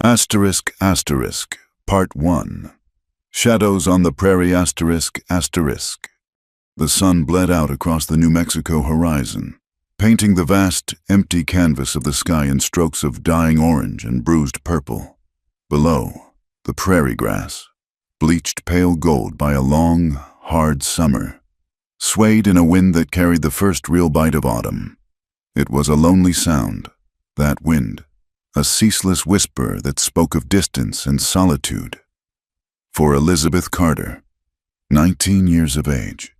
Asterisk asterisk, Part 1. Shadows on the Prairie asterisk asterisk. The sun bled out across the New Mexico horizon, painting the vast, empty canvas of the sky in strokes of dying orange and bruised purple. Below, the prairie grass, bleached pale gold by a long, hard summer, swayed in a wind that carried the first real bite of autumn. It was a lonely sound, that wind, a ceaseless whisper that spoke of distance and solitude. For Elizabeth Carter, 19 years of age,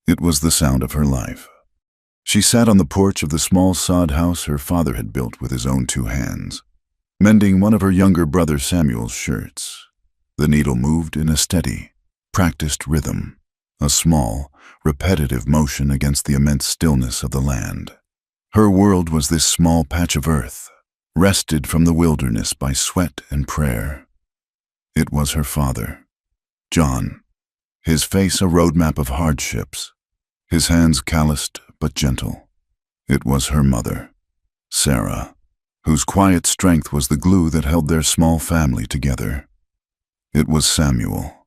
it was the sound of her life. She sat on the porch of the small sod house her father had built with his own 2 hands, mending one of her younger brother Samuel's shirts. The needle moved in a steady, practiced rhythm, a small, repetitive motion against the immense stillness of the land. Her world was this small patch of earth, wrested from the wilderness by sweat and prayer. It was her father, John, his face a roadmap of hardships, his hands calloused but gentle. It was her mother, Sarah, whose quiet strength was the glue that held their small family together. It was Samuel,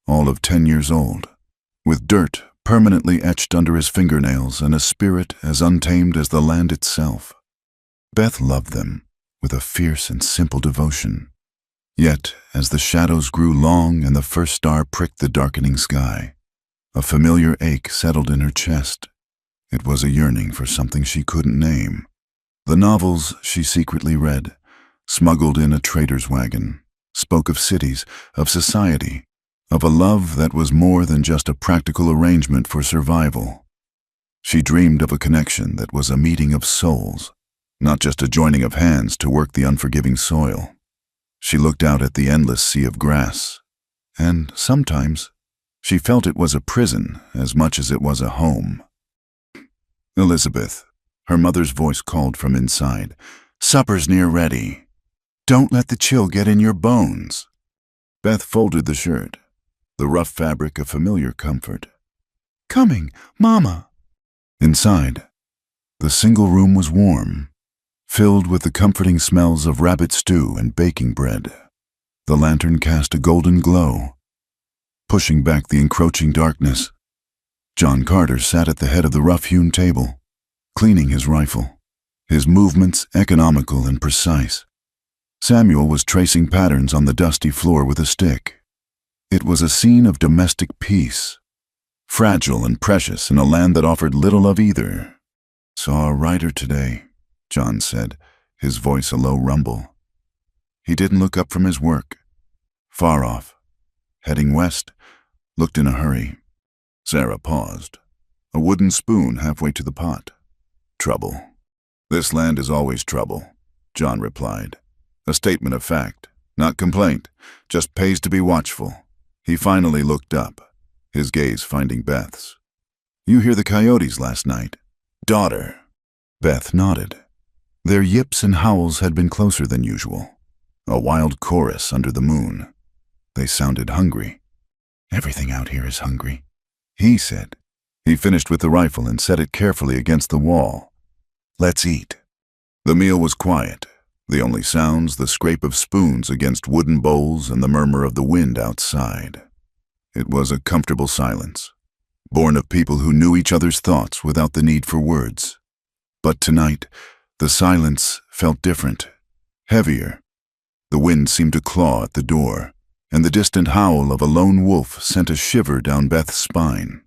all of 10 years old, with dirt permanently etched under his fingernails and a spirit as untamed as the land itself. Beth loved them with a fierce and simple devotion. Yet, as the shadows grew long and the first star pricked the darkening sky, a familiar ache settled in her chest. It was a yearning for something she couldn't name. The novels she secretly read, smuggled in a trader's wagon, spoke of cities, of society, of a love that was more than just a practical arrangement for survival. She dreamed of a connection that was a meeting of souls, not just a joining of hands to work the unforgiving soil. She looked out at the endless sea of grass, and sometimes she felt it was a prison as much as it was a home. "Elizabeth," her mother's voice called from inside, "supper's near ready. Don't let the chill get in your bones." Beth folded the shirt, the rough fabric a familiar comfort. "Coming, Mama." Inside, the single room was warm, filled with the comforting smells of rabbit stew and baking bread. The lantern cast a golden glow, pushing back the encroaching darkness. John Carter sat at the head of the rough-hewn table, cleaning his rifle, his movements economical and precise. Samuel was tracing patterns on the dusty floor with a stick. It was a scene of domestic peace, fragile and precious in a land that offered little of either. "Saw a rider today," John said, his voice a low rumble. He didn't look up from his work. Far off, heading west, looked in a hurry. Sarah paused, a wooden spoon halfway to the pot. "Trouble." "This land is always trouble," John replied. A statement of fact, not complaint, just pays to be watchful. He finally looked up, his gaze finding Beth's. "You hear the coyotes last night?" "Daughter." Beth nodded. Their yips and howls had been closer than usual, a wild chorus under the moon. They sounded hungry. "Everything out here is hungry," he said. He finished with the rifle and set it carefully against the wall. "Let's eat." The meal was quiet, the only sounds the scrape of spoons against wooden bowls and the murmur of the wind outside. It was a comfortable silence, born of people who knew each other's thoughts without the need for words. But tonight, the silence felt different, heavier. The wind seemed to claw at the door, and the distant howl of a lone wolf sent a shiver down Beth's spine.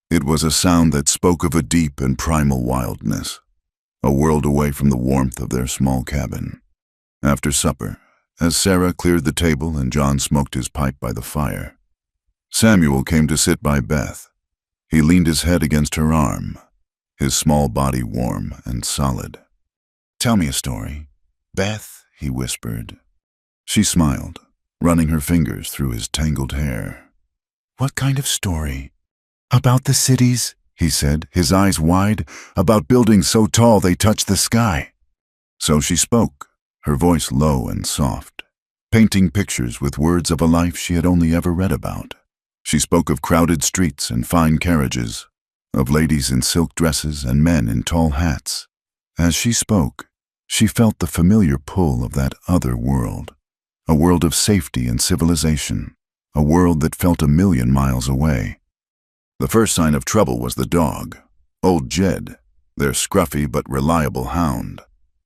It was a sound that spoke of a deep and primal wildness, a world away from the warmth of their small cabin. After supper, as Sarah cleared the table and John smoked his pipe by the fire, Samuel came to sit by Beth. He leaned his head against her arm, his small body warm and solid. "Tell me a story, Beth," he whispered. She smiled, running her fingers through his tangled hair. "What kind of story?" "About the cities," he said, his eyes wide, "about buildings so tall they touched the sky." So she spoke, her voice low and soft, painting pictures with words of a life she had only ever read about. She spoke of crowded streets and fine carriages, of ladies in silk dresses and men in tall hats. As she spoke, She felt the familiar pull of that other world, a world of safety and civilization, a world that felt 1,000,000 miles away. The first sign of trouble was the dog. Old Jed, their scruffy but reliable hound,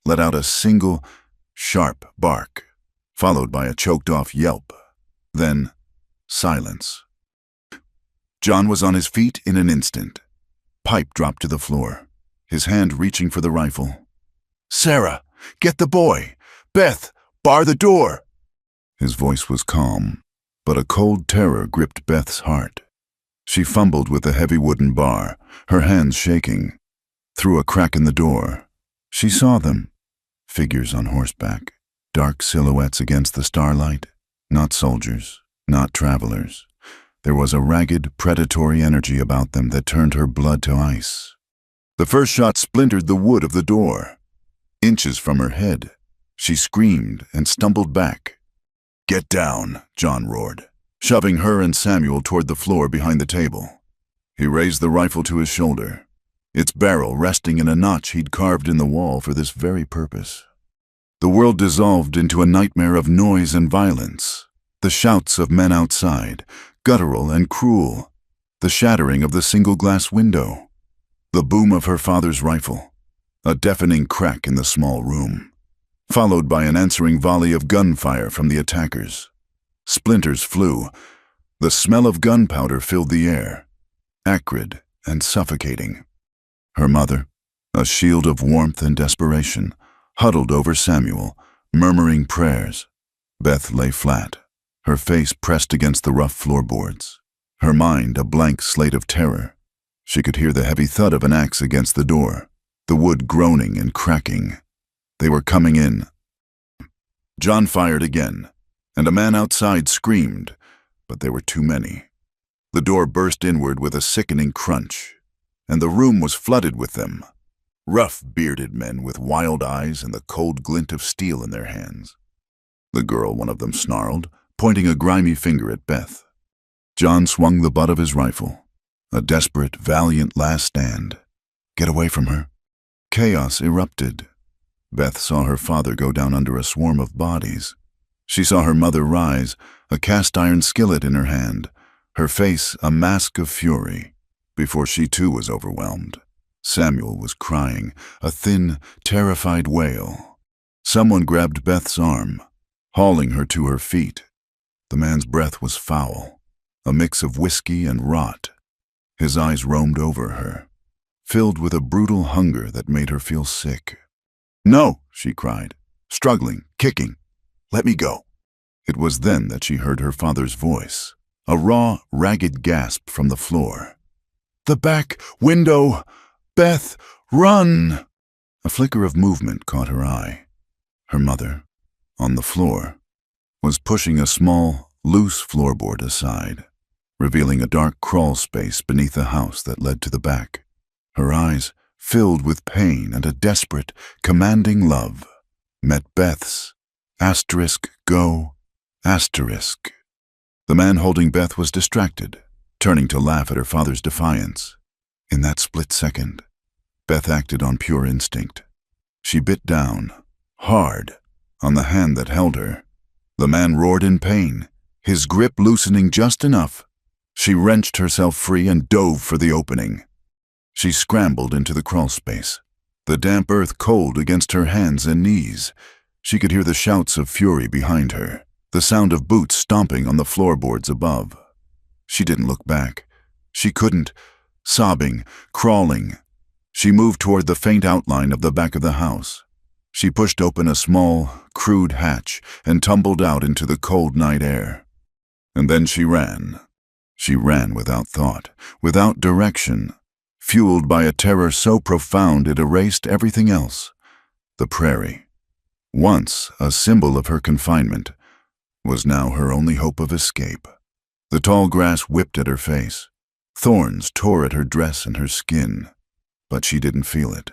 let out a single, sharp bark, followed by a choked-off yelp. Then, silence. John was on his feet in an instant. Pipe dropped to the floor, his hand reaching for the rifle. "Sarah, get the boy! Beth, bar the door!" His voice was calm, but a cold terror gripped Beth's heart. She fumbled with the heavy wooden bar, her hands shaking. Through a crack in the door, she saw them. Figures on horseback, dark silhouettes against the starlight. Not soldiers, not travelers. There was a ragged, predatory energy about them that turned her blood to ice. The first shot splintered the wood of the door. Inches from her head, she screamed and stumbled back. "Get down," John roared, shoving her and Samuel toward the floor behind the table. He raised the rifle to his shoulder, its barrel resting in a notch he'd carved in the wall for this very purpose. The world dissolved into a nightmare of noise and violence. The shouts of men outside, guttural and cruel. The shattering of the single-glass window. The boom of her father's rifle. A deafening crack in the small room, followed by an answering volley of gunfire from the attackers. Splinters flew. The smell of gunpowder filled the air, acrid and suffocating. Her mother, a shield of warmth and desperation, huddled over Samuel, murmuring prayers. Beth lay flat, her face pressed against the rough floorboards, her mind a blank slate of terror. She could hear the heavy thud of an axe against the door, the wood groaning and cracking. They were coming in. John fired again, and a man outside screamed, but there were too many. The door burst inward with a sickening crunch, and the room was flooded with them. Rough, bearded men with wild eyes and the cold glint of steel in their hands. "The girl," one of them snarled, pointing a grimy finger at Beth. John swung the butt of his rifle, a desperate, valiant last stand. Get away from her. Chaos erupted. Beth saw her father go down under a swarm of bodies. She saw her mother rise, a cast-iron skillet in her hand, her face a mask of fury, before she too was overwhelmed. Samuel was crying, a thin, terrified wail. Someone grabbed Beth's arm, hauling her to her feet. The man's breath was foul, a mix of whiskey and rot. His eyes roamed over her, filled with a brutal hunger that made her feel sick. "No," she cried, struggling, kicking. "Let me go." It was then that she heard her father's voice, a raw, ragged gasp from the floor. "The back window! Beth, run!" A flicker of movement caught her eye. Her mother, on the floor, was pushing a small, loose floorboard aside, revealing a dark crawl space beneath the house that led to the back. Her eyes, filled with pain and a desperate, commanding love, met Beth's. Go. The man holding Beth was distracted, turning to laugh at her father's defiance. In that split second, Beth acted on pure instinct. She bit down, hard, on the hand that held her. The man roared in pain, his grip loosening just enough. She wrenched herself free and dove for the opening. She scrambled into the crawl space, the damp earth cold against her hands and knees. She could hear the shouts of fury behind her, the sound of boots stomping on the floorboards above. She didn't look back. She couldn't. Sobbing, crawling, she moved toward the faint outline of the back of the house. She pushed open a small, crude hatch and tumbled out into the cold night air. And then she ran. She ran without thought, without direction, fueled by a terror so profound it erased everything else. The prairie, once a symbol of her confinement, was now her only hope of escape. The tall grass whipped at her face. Thorns tore at her dress and her skin, but she didn't feel it.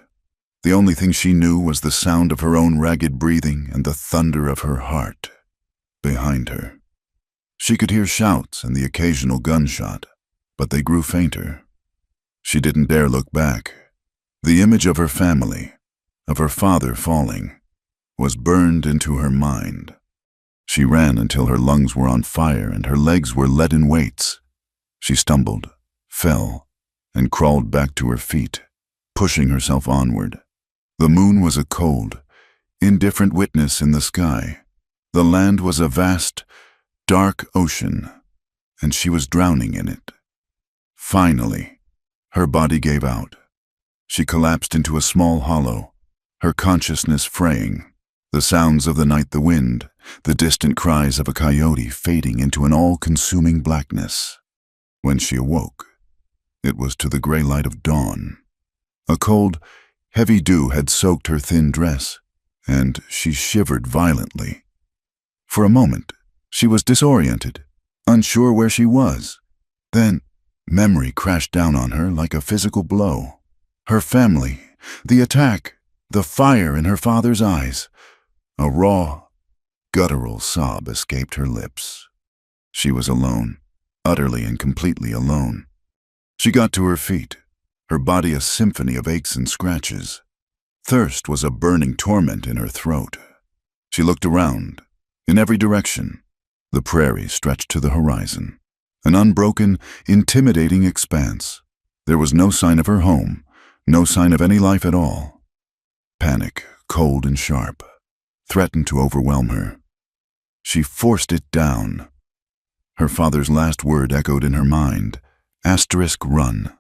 The only thing she knew was the sound of her own ragged breathing and the thunder of her heart behind her. She could hear shouts and the occasional gunshot, but they grew fainter. She didn't dare look back. The image of her family, of her father falling, was burned into her mind. She ran until her lungs were on fire and her legs were leaden weights. She stumbled, fell, and crawled back to her feet, pushing herself onward. The moon was a cold, indifferent witness in the sky. The land was a vast, dark ocean, and she was drowning in it. Finally, her body gave out. She collapsed into a small hollow, her consciousness fraying, the sounds of the night, the wind, the distant cries of a coyote fading into an all-consuming blackness. When she awoke, it was to the gray light of dawn. A cold, heavy dew had soaked her thin dress, and she shivered violently. For a moment, she was disoriented, unsure where she was. Then, memory crashed down on her like a physical blow. Her family, the attack, the fire in her father's eyes. A raw, guttural sob escaped her lips. She was alone, utterly and completely alone. She got to her feet, her body a symphony of aches and scratches. Thirst was a burning torment in her throat. She looked around. In every direction, the prairie stretched to the horizon, an unbroken, intimidating expanse. There was no sign of her home, no sign of any life at all. Panic, cold and sharp, threatened to overwhelm her. She forced it down. Her father's last word echoed in her mind. Run.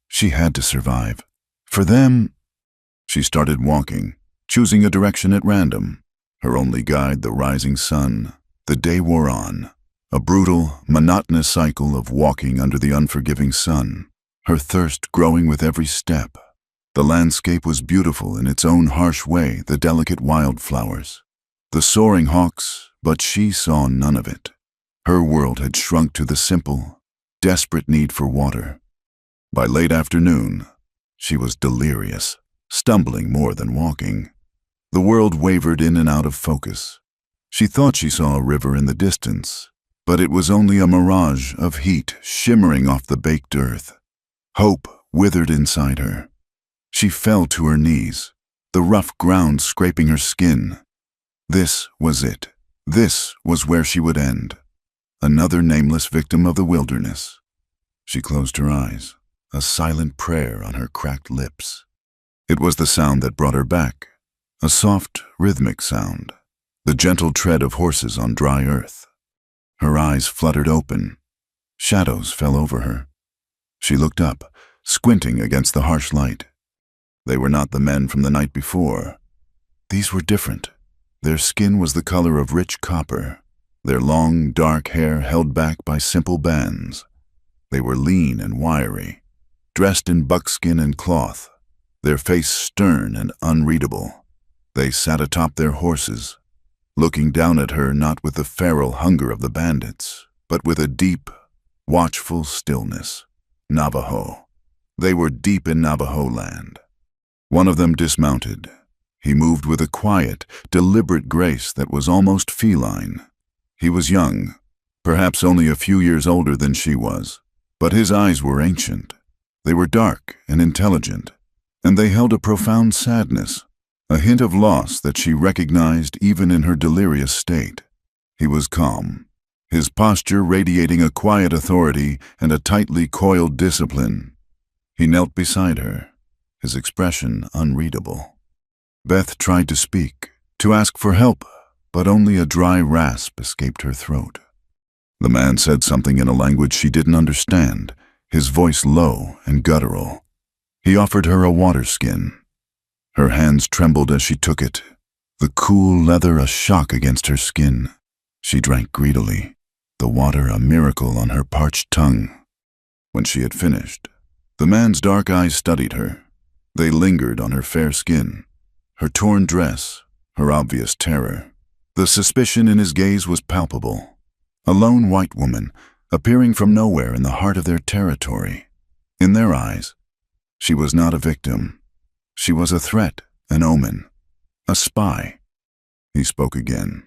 She had to survive. For them, she started walking, choosing a direction at random. Her only guide, the rising sun. The day wore on, a brutal, monotonous cycle of walking under the unforgiving sun, her thirst growing with every step. The landscape was beautiful in its own harsh way, the delicate wildflowers, the soaring hawks, but she saw none of it. Her world had shrunk to the simple, desperate need for water. By late afternoon, she was delirious, stumbling more than walking. The world wavered in and out of focus. She thought she saw a river in the distance, but it was only a mirage of heat shimmering off the baked earth. Hope withered inside her. She fell to her knees, the rough ground scraping her skin. This was it. This was where she would end. Another nameless victim of the wilderness. She closed her eyes, a silent prayer on her cracked lips. It was the sound that brought her back, a soft, rhythmic sound, the gentle tread of horses on dry earth. Her eyes fluttered open. Shadows fell over her. She looked up, squinting against the harsh light. They were not the men from the night before. These were different. Their skin was the color of rich copper, their long, dark hair held back by simple bands. They were lean and wiry, dressed in buckskin and cloth, their face stern and unreadable. They sat atop their horses, looking down at her not with the feral hunger of the bandits, but with a deep, watchful stillness. Navajo. They were deep in Navajo land. One of them dismounted. He moved with a quiet, deliberate grace that was almost feline. He was young, perhaps only a few years older than she was, but his eyes were ancient. They were dark and intelligent, and they held a profound sadness, a hint of loss that she recognized even in her delirious state. He was calm, his posture radiating a quiet authority and a tightly coiled discipline. He knelt beside her, his expression unreadable. Beth tried to speak, to ask for help, but only a dry rasp escaped her throat. The man said something in a language she didn't understand, his voice low and guttural. He offered her a water skin. Her hands trembled as she took it, the cool leather a shock against her skin. She drank greedily, the water a miracle on her parched tongue. When she had finished, the man's dark eyes studied her. They lingered on her fair skin, her torn dress, her obvious terror. The suspicion in his gaze was palpable. A lone white woman, appearing from nowhere in the heart of their territory. In their eyes, she was not a victim. She was a threat, an omen, a spy. He spoke again,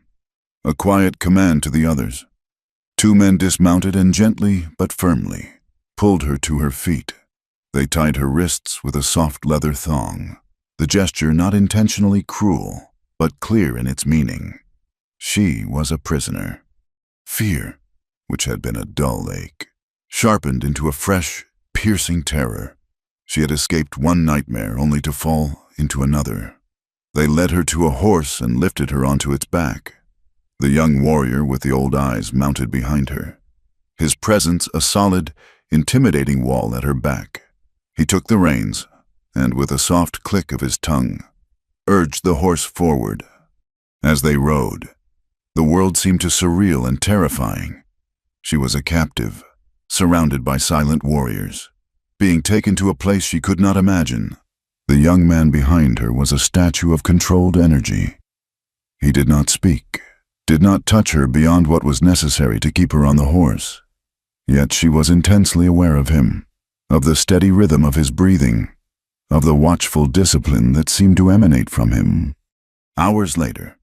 a quiet command to the others. Two men dismounted and gently but firmly pulled her to her feet. They tied her wrists with a soft leather thong, the gesture not intentionally cruel, but clear in its meaning. She was a prisoner. Fear, which had been a dull ache, sharpened into a fresh, piercing terror. She had escaped one nightmare only to fall into another. They led her to a horse and lifted her onto its back. The young warrior with the old eyes mounted behind her, his presence a solid, intimidating wall at her back. He took the reins, and with a soft click of his tongue, urged the horse forward. As they rode, the world seemed surreal and terrifying. She was a captive, surrounded by silent warriors, being taken to a place she could not imagine. The young man behind her was a statue of controlled energy. He did not speak, did not touch her beyond what was necessary to keep her on the horse. Yet she was intensely aware of him, of the steady rhythm of his breathing, of the watchful discipline that seemed to emanate from him. Hours later,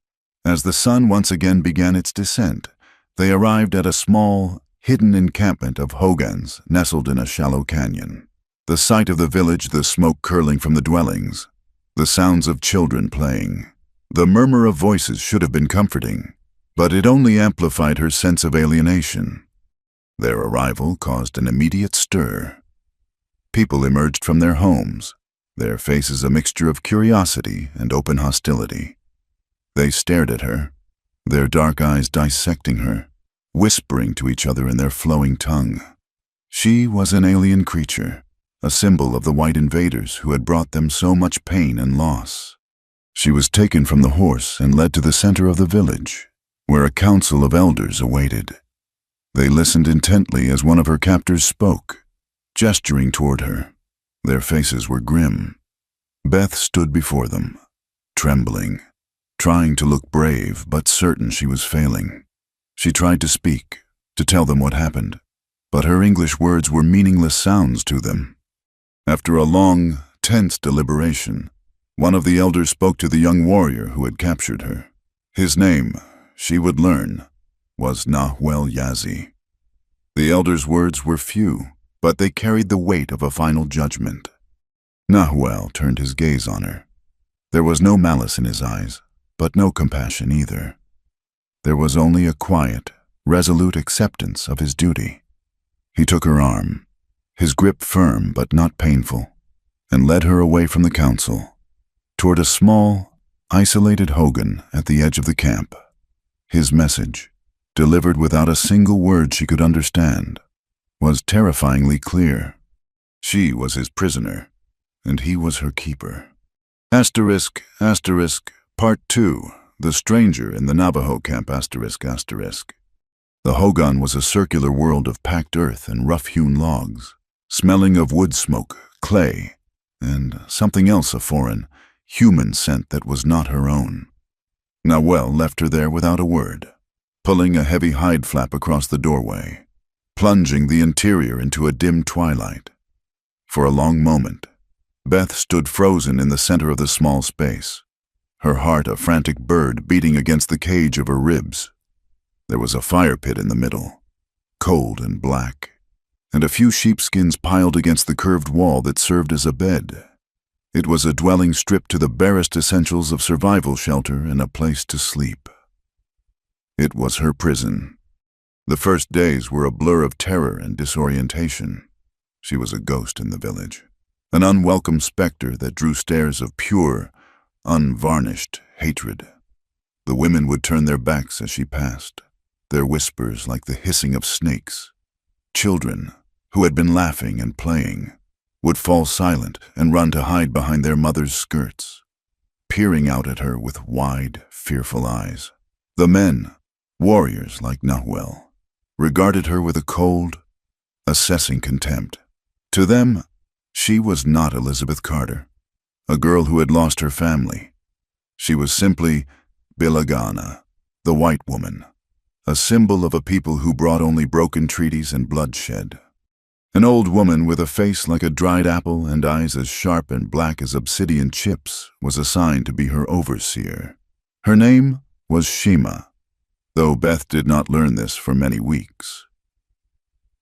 as the sun once again began its descent, they arrived at a small, hidden encampment of hogans nestled in a shallow canyon. The sight of the village, the smoke curling from the dwellings, the sounds of children playing, the murmur of voices should have been comforting, but it only amplified her sense of alienation. Their arrival caused an immediate stir. People emerged from their homes, their faces a mixture of curiosity and open hostility. They stared at her, their dark eyes dissecting her, whispering to each other in their flowing tongue. She was an alien creature, a symbol of the white invaders who had brought them so much pain and loss. She was taken from the horse and led to the center of the village, where a council of elders awaited. They listened intently as one of her captors spoke, gesturing toward her. Their faces were grim. Beth stood before them, trembling, trying to look brave but certain she was failing. She tried to speak, to tell them what happened, but her English words were meaningless sounds to them. After a long, tense deliberation, one of the elders spoke to the young warrior who had captured her. His name, she would learn, was Nahuel Yazi. The elder's words were few, but they carried the weight of a final judgment. Nahuel turned his gaze on her. There was no malice in his eyes, but no compassion either. There was only a quiet, resolute acceptance of his duty. He took her arm, his grip firm but not painful, and led her away from the council, toward a small, isolated hogan at the edge of the camp. His message, delivered without a single word she could understand, was terrifyingly clear. She was his prisoner, and he was her keeper. Asterisk, asterisk, Part 2, The Stranger in the Navajo Camp, asterisk, asterisk. The hogan was a circular world of packed earth and rough-hewn logs, smelling of wood smoke, clay, and something else a foreign, human scent that was not her own. Nahuel left her there without a word, pulling a heavy hide flap across the doorway, plunging the interior into a dim twilight. For a long moment, Beth stood frozen in the center of the small space, her heart a frantic bird beating against the cage of her ribs. There was a fire pit in the middle, cold and black, and a few sheepskins piled against the curved wall that served as a bed. It was a dwelling stripped to the barest essentials of survival shelter and a place to sleep. It was her prison. The first days were a blur of terror and disorientation. She was a ghost in the village, an unwelcome specter that drew stares of pure, unvarnished hatred. The women would turn their backs as she passed, their whispers like the hissing of snakes. Children, who had been laughing and playing, would fall silent and run to hide behind their mothers' skirts, peering out at her with wide, fearful eyes. The men, warriors like Nahuel, regarded her with a cold, assessing contempt. To them, she was not Elizabeth Carter, a girl who had lost her family. She was simply Bilagana, the white woman, a symbol of a people who brought only broken treaties and bloodshed. An old woman with a face like a dried apple and eyes as sharp and black as obsidian chips was assigned to be her overseer. Her name was Shima, though Beth did not learn this for many weeks.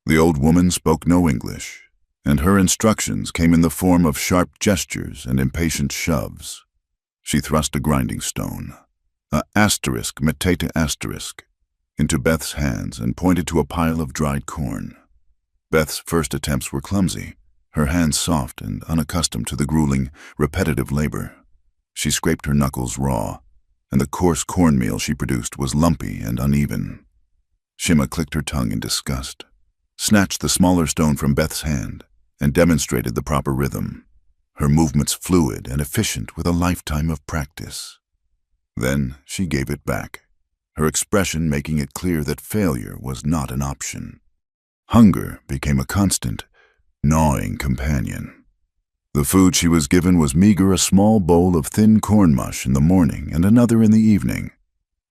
The old woman spoke no English, and her instructions came in the form of sharp gestures and impatient shoves. She thrust a grinding stone, Asterisk, meteta asterisk, into Beth's hands and pointed to a pile of dried corn. Beth's first attempts were clumsy, her hands soft and unaccustomed to the grueling, repetitive labor. She scraped her knuckles raw, and the coarse cornmeal she produced was lumpy and uneven. Shima clicked her tongue in disgust, snatched the smaller stone from Beth's hand, and demonstrated the proper rhythm, her movements fluid and efficient with a lifetime of practice. Then she gave it back, her expression making it clear that failure was not an option. Hunger became a constant, gnawing companion. The food she was given was meager: a small bowl of thin corn mush in the morning and another in the evening,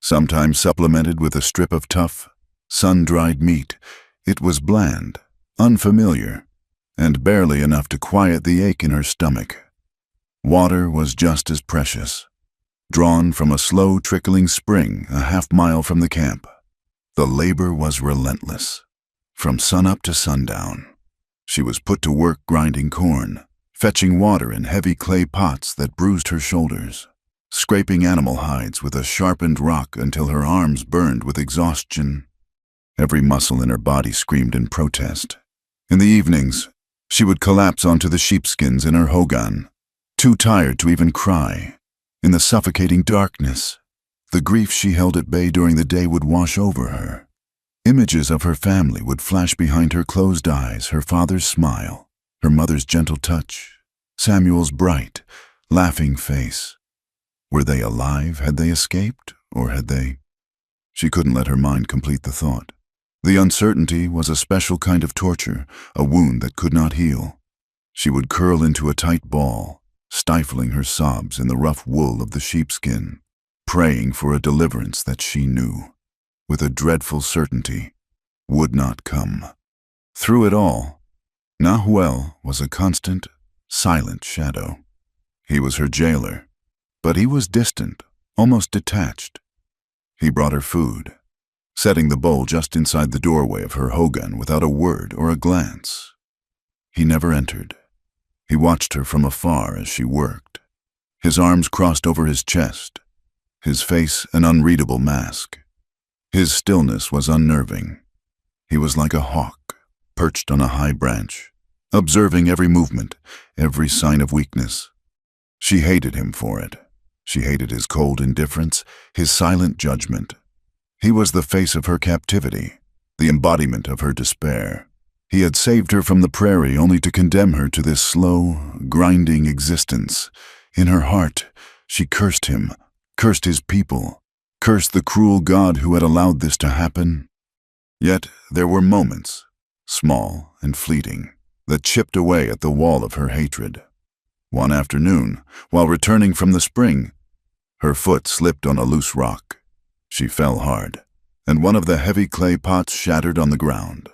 sometimes supplemented with a strip of tough, sun-dried meat. It was bland, unfamiliar, and barely enough to quiet the ache in her stomach. Water was just as precious, drawn from a slow trickling spring a half-mile from the camp. The labor was relentless. From sunup to sundown, she was put to work grinding corn, fetching water in heavy clay pots that bruised her shoulders, scraping animal hides with a sharpened rock until her arms burned with exhaustion. Every muscle in her body screamed in protest. In the evenings, she would collapse onto the sheepskins in her hogan, too tired to even cry. In the suffocating darkness, the grief she held at bay during the day would wash over her. Images of her family would flash behind her closed eyes: her father's smile, her mother's gentle touch, Samuel's bright, laughing face. Were they alive? Had they escaped? Or had they? She couldn't let her mind complete the thought. The uncertainty was a special kind of torture, a wound that could not heal. She would curl into a tight ball, stifling her sobs in the rough wool of the sheepskin, praying for a deliverance that she knew, with a dreadful certainty, would not come. Through it all, Nahuel was a constant, silent shadow. He was her jailer, but he was distant, almost detached. He brought her food, setting the bowl just inside the doorway of her hogan without a word or a glance. He never entered. He watched her from afar as she worked, his arms crossed over his chest, his face an unreadable mask. His stillness was unnerving. He was like a hawk, perched on a high branch, observing every movement, every sign of weakness. She hated him for it. She hated his cold indifference, his silent judgment. He was the face of her captivity, the embodiment of her despair. He had saved her from the prairie only to condemn her to this slow, grinding existence. In her heart, she cursed him, cursed his people, cursed the cruel God who had allowed this to happen. Yet there were moments, small and fleeting, that chipped away at the wall of her hatred. One afternoon, while returning from the spring, her foot slipped on a loose rock. She fell hard, and one of the heavy clay pots shattered on the ground,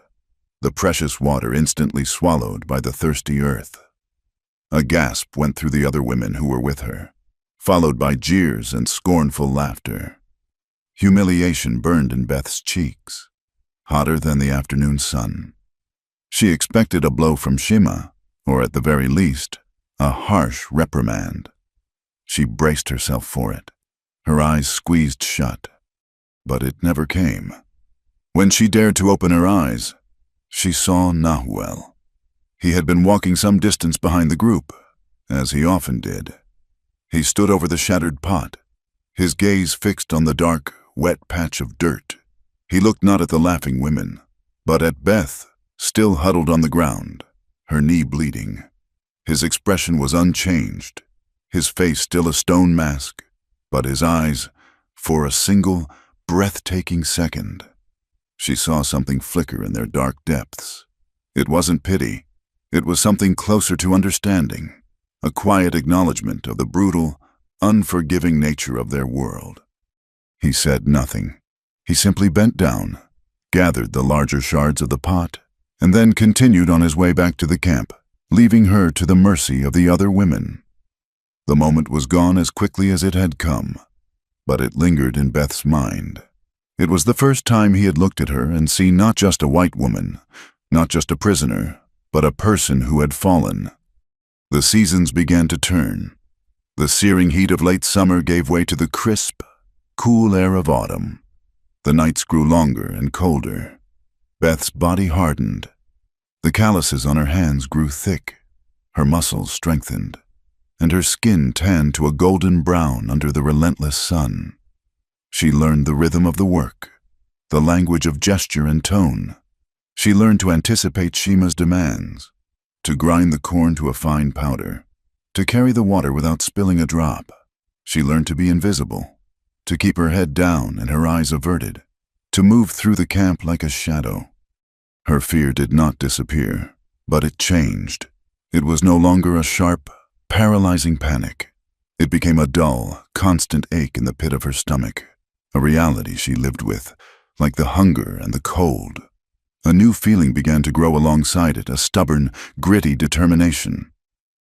the precious water instantly swallowed by the thirsty earth. A gasp went through the other women who were with her, followed by jeers and scornful laughter. Humiliation burned in Beth's cheeks, hotter than the afternoon sun. She expected a blow from Shima, or at the very least, a harsh reprimand. She braced herself for it, her eyes squeezed shut, but it never came. When she dared to open her eyes, she saw Nahuel. He had been walking some distance behind the group, as he often did. He stood over the shattered pot, his gaze fixed on the dark, wet patch of dirt. He looked not at the laughing women, but at Beth, still huddled on the ground, her knee bleeding. His expression was unchanged, his face still a stone mask, but his eyes, for a single, breathtaking second, she saw something flicker in their dark depths. It wasn't pity. It was something closer to understanding, a quiet acknowledgement of the brutal, unforgiving nature of their world. He said nothing. He simply bent down, gathered the larger shards of the pot, and then continued on his way back to the camp, leaving her to the mercy of the other women. The moment was gone as quickly as it had come, but it lingered in Beth's mind. It was the first time he had looked at her and seen not just a white woman, not just a prisoner, but a person who had fallen. The seasons began to turn. The searing heat of late summer gave way to the crisp, cool air of autumn. The nights grew longer and colder. Beth's body hardened. The calluses on her hands grew thick. Her muscles strengthened, and her skin tanned to a golden brown under the relentless sun. She learned the rhythm of the work, the language of gesture and tone. She learned to anticipate Shima's demands, to grind the corn to a fine powder, to carry the water without spilling a drop. She learned to be invisible, to keep her head down and her eyes averted, to move through the camp like a shadow. Her fear did not disappear, but it changed. It was no longer a sharp, paralyzing panic. It became a dull, constant ache in the pit of her stomach, a reality she lived with, like the hunger and the cold. A new feeling began to grow alongside it, a stubborn, gritty determination.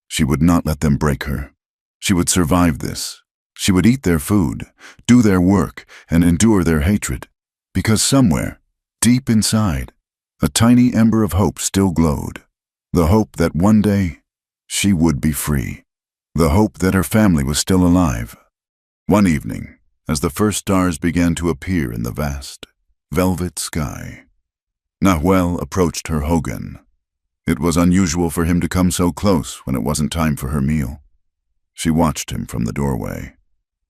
She would not let them break her. She would survive this. She would eat their food, do their work, and endure their hatred, because somewhere, deep inside, a tiny ember of hope still glowed. The hope that one day she would be free. The hope that her family was still alive. One evening, as the first stars began to appear in the vast, velvet sky, Nahuel approached her hogan. It was unusual for him to come so close when it wasn't time for her meal. She watched him from the doorway,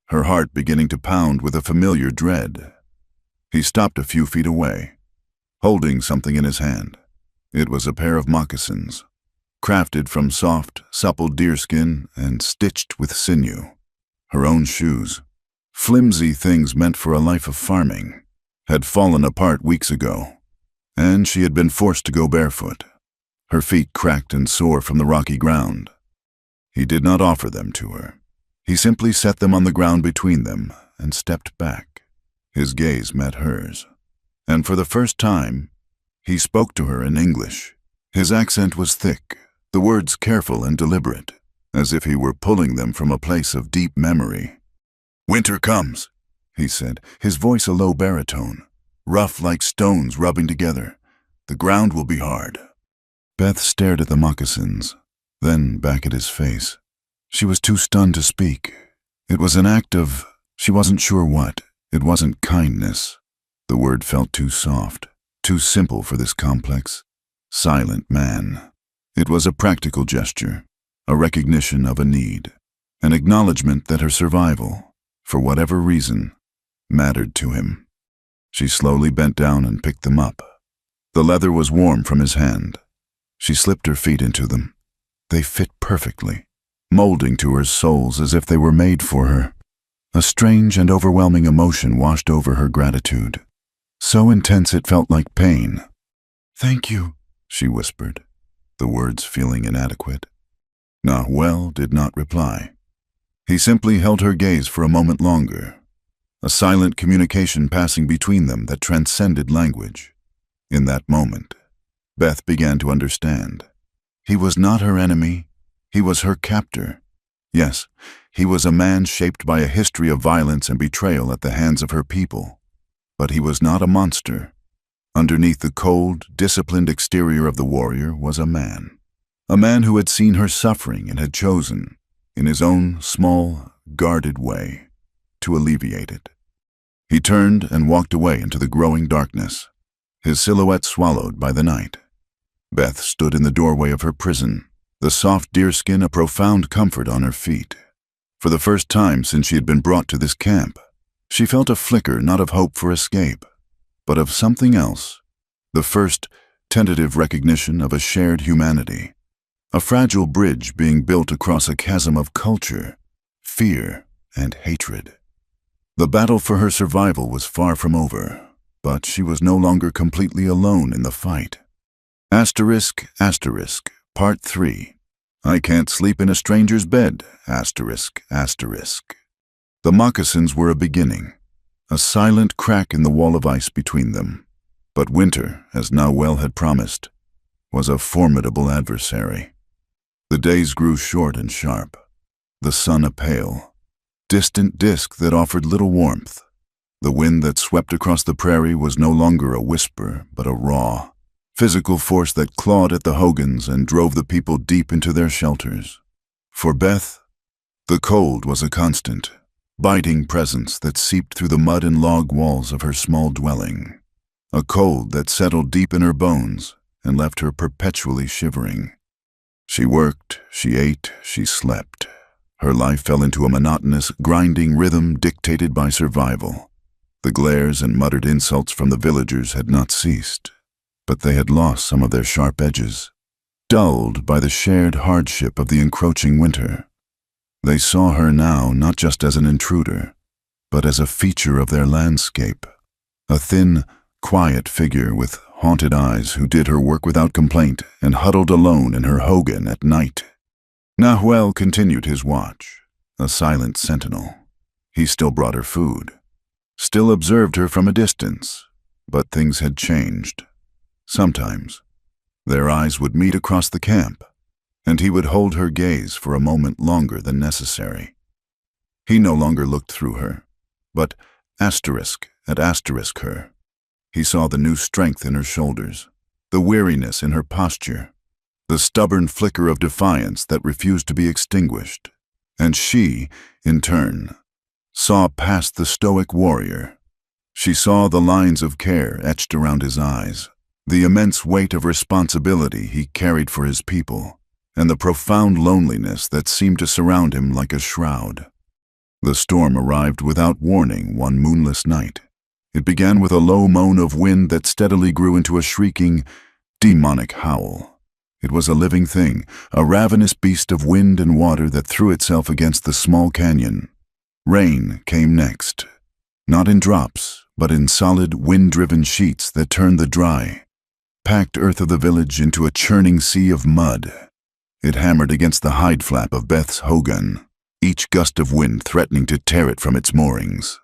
her heart beginning to pound with a familiar dread. He stopped a few feet away, holding something in his hand. It was a pair of moccasins, crafted from soft, supple deerskin and stitched with sinew. Her own shoes, flimsy things meant for a life of farming, had fallen apart weeks ago, and she had been forced to go barefoot, her feet cracked and sore from the rocky ground. He did not offer them to her. He simply set them on the ground between them and stepped back. His gaze met hers, and for the first time, he spoke to her in English. His accent was thick, the words careful and deliberate, as if he were pulling them from a place of deep memory. "Winter comes," he said, his voice a low baritone, rough like stones rubbing together. "The ground will be hard." Beth stared at the moccasins, then back at his face. She was too stunned to speak. It was an act of, she wasn't sure what. It wasn't kindness. The word felt too soft, too simple for this complex, silent man. It was a practical gesture, a recognition of a need, an acknowledgement that her survival, for whatever reason, mattered to him. She slowly bent down and picked them up. The leather was warm from his hand. She slipped her feet into them. They fit perfectly, molding to her soles as if they were made for her. A strange and overwhelming emotion washed over her gratitude, so intense it felt like pain. "Thank you," she whispered, the words feeling inadequate. Nahuel did not reply. He simply held her gaze for a moment longer, a silent communication passing between them that transcended language. In that moment, Beth began to understand. He was not her enemy, he was her captor. Yes, he was a man shaped by a history of violence and betrayal at the hands of her people. But he was not a monster. Underneath the cold, disciplined exterior of the warrior was a man who had seen her suffering and had chosen, in his own small, guarded way, to alleviate it. He turned and walked away into the growing darkness, his silhouette swallowed by the night. Beth stood in the doorway of her prison, the soft deerskin a profound comfort on her feet. For the first time since she had been brought to this camp, she felt a flicker not of hope for escape, but of something else, the first tentative recognition of a shared humanity, a fragile bridge being built across a chasm of culture, fear, and hatred. The battle for her survival was far from over, but she was no longer completely alone in the fight. Asterisk, asterisk, Part 3. I can't sleep in a stranger's bed, asterisk, asterisk. The moccasins were a beginning, a silent crack in the wall of ice between them. But winter, as Nahuel had promised, was a formidable adversary. The days grew short and sharp, the sun a pale, distant disk that offered little warmth. The wind that swept across the prairie was no longer a whisper, but a raw, physical force that clawed at the hogans and drove the people deep into their shelters. For Beth, the cold was a constant, biting presence that seeped through the mud and log walls of her small dwelling, a cold that settled deep in her bones and left her perpetually shivering. She worked, she ate, she slept. Her life fell into a monotonous, grinding rhythm dictated by survival. The glares and muttered insults from the villagers had not ceased, but they had lost some of their sharp edges, dulled by the shared hardship of the encroaching winter. They saw her now not just as an intruder, but as a feature of their landscape, a thin, quiet figure with haunted eyes who did her work without complaint and huddled alone in her hogan at night. Nahuel continued his watch, a silent sentinel. He still brought her food, still observed her from a distance, but things had changed. Sometimes, their eyes would meet across the camp, and he would hold her gaze for a moment longer than necessary. He no longer looked through her, but asterisk at asterisk her. He saw the new strength in her shoulders, the weariness in her posture, the stubborn flicker of defiance that refused to be extinguished. And she, in turn, saw past the stoic warrior. She saw the lines of care etched around his eyes, the immense weight of responsibility he carried for his people, and the profound loneliness that seemed to surround him like a shroud. The storm arrived without warning one moonless night. It began with a low moan of wind that steadily grew into a shrieking, demonic howl. It was a living thing, a ravenous beast of wind and water that threw itself against the small canyon. Rain came next, not in drops, but in solid, wind-driven sheets that turned the dry, packed earth of the village into a churning sea of mud. It hammered against the hide flap of Beth's hogan, each gust of wind threatening to tear it from its moorings.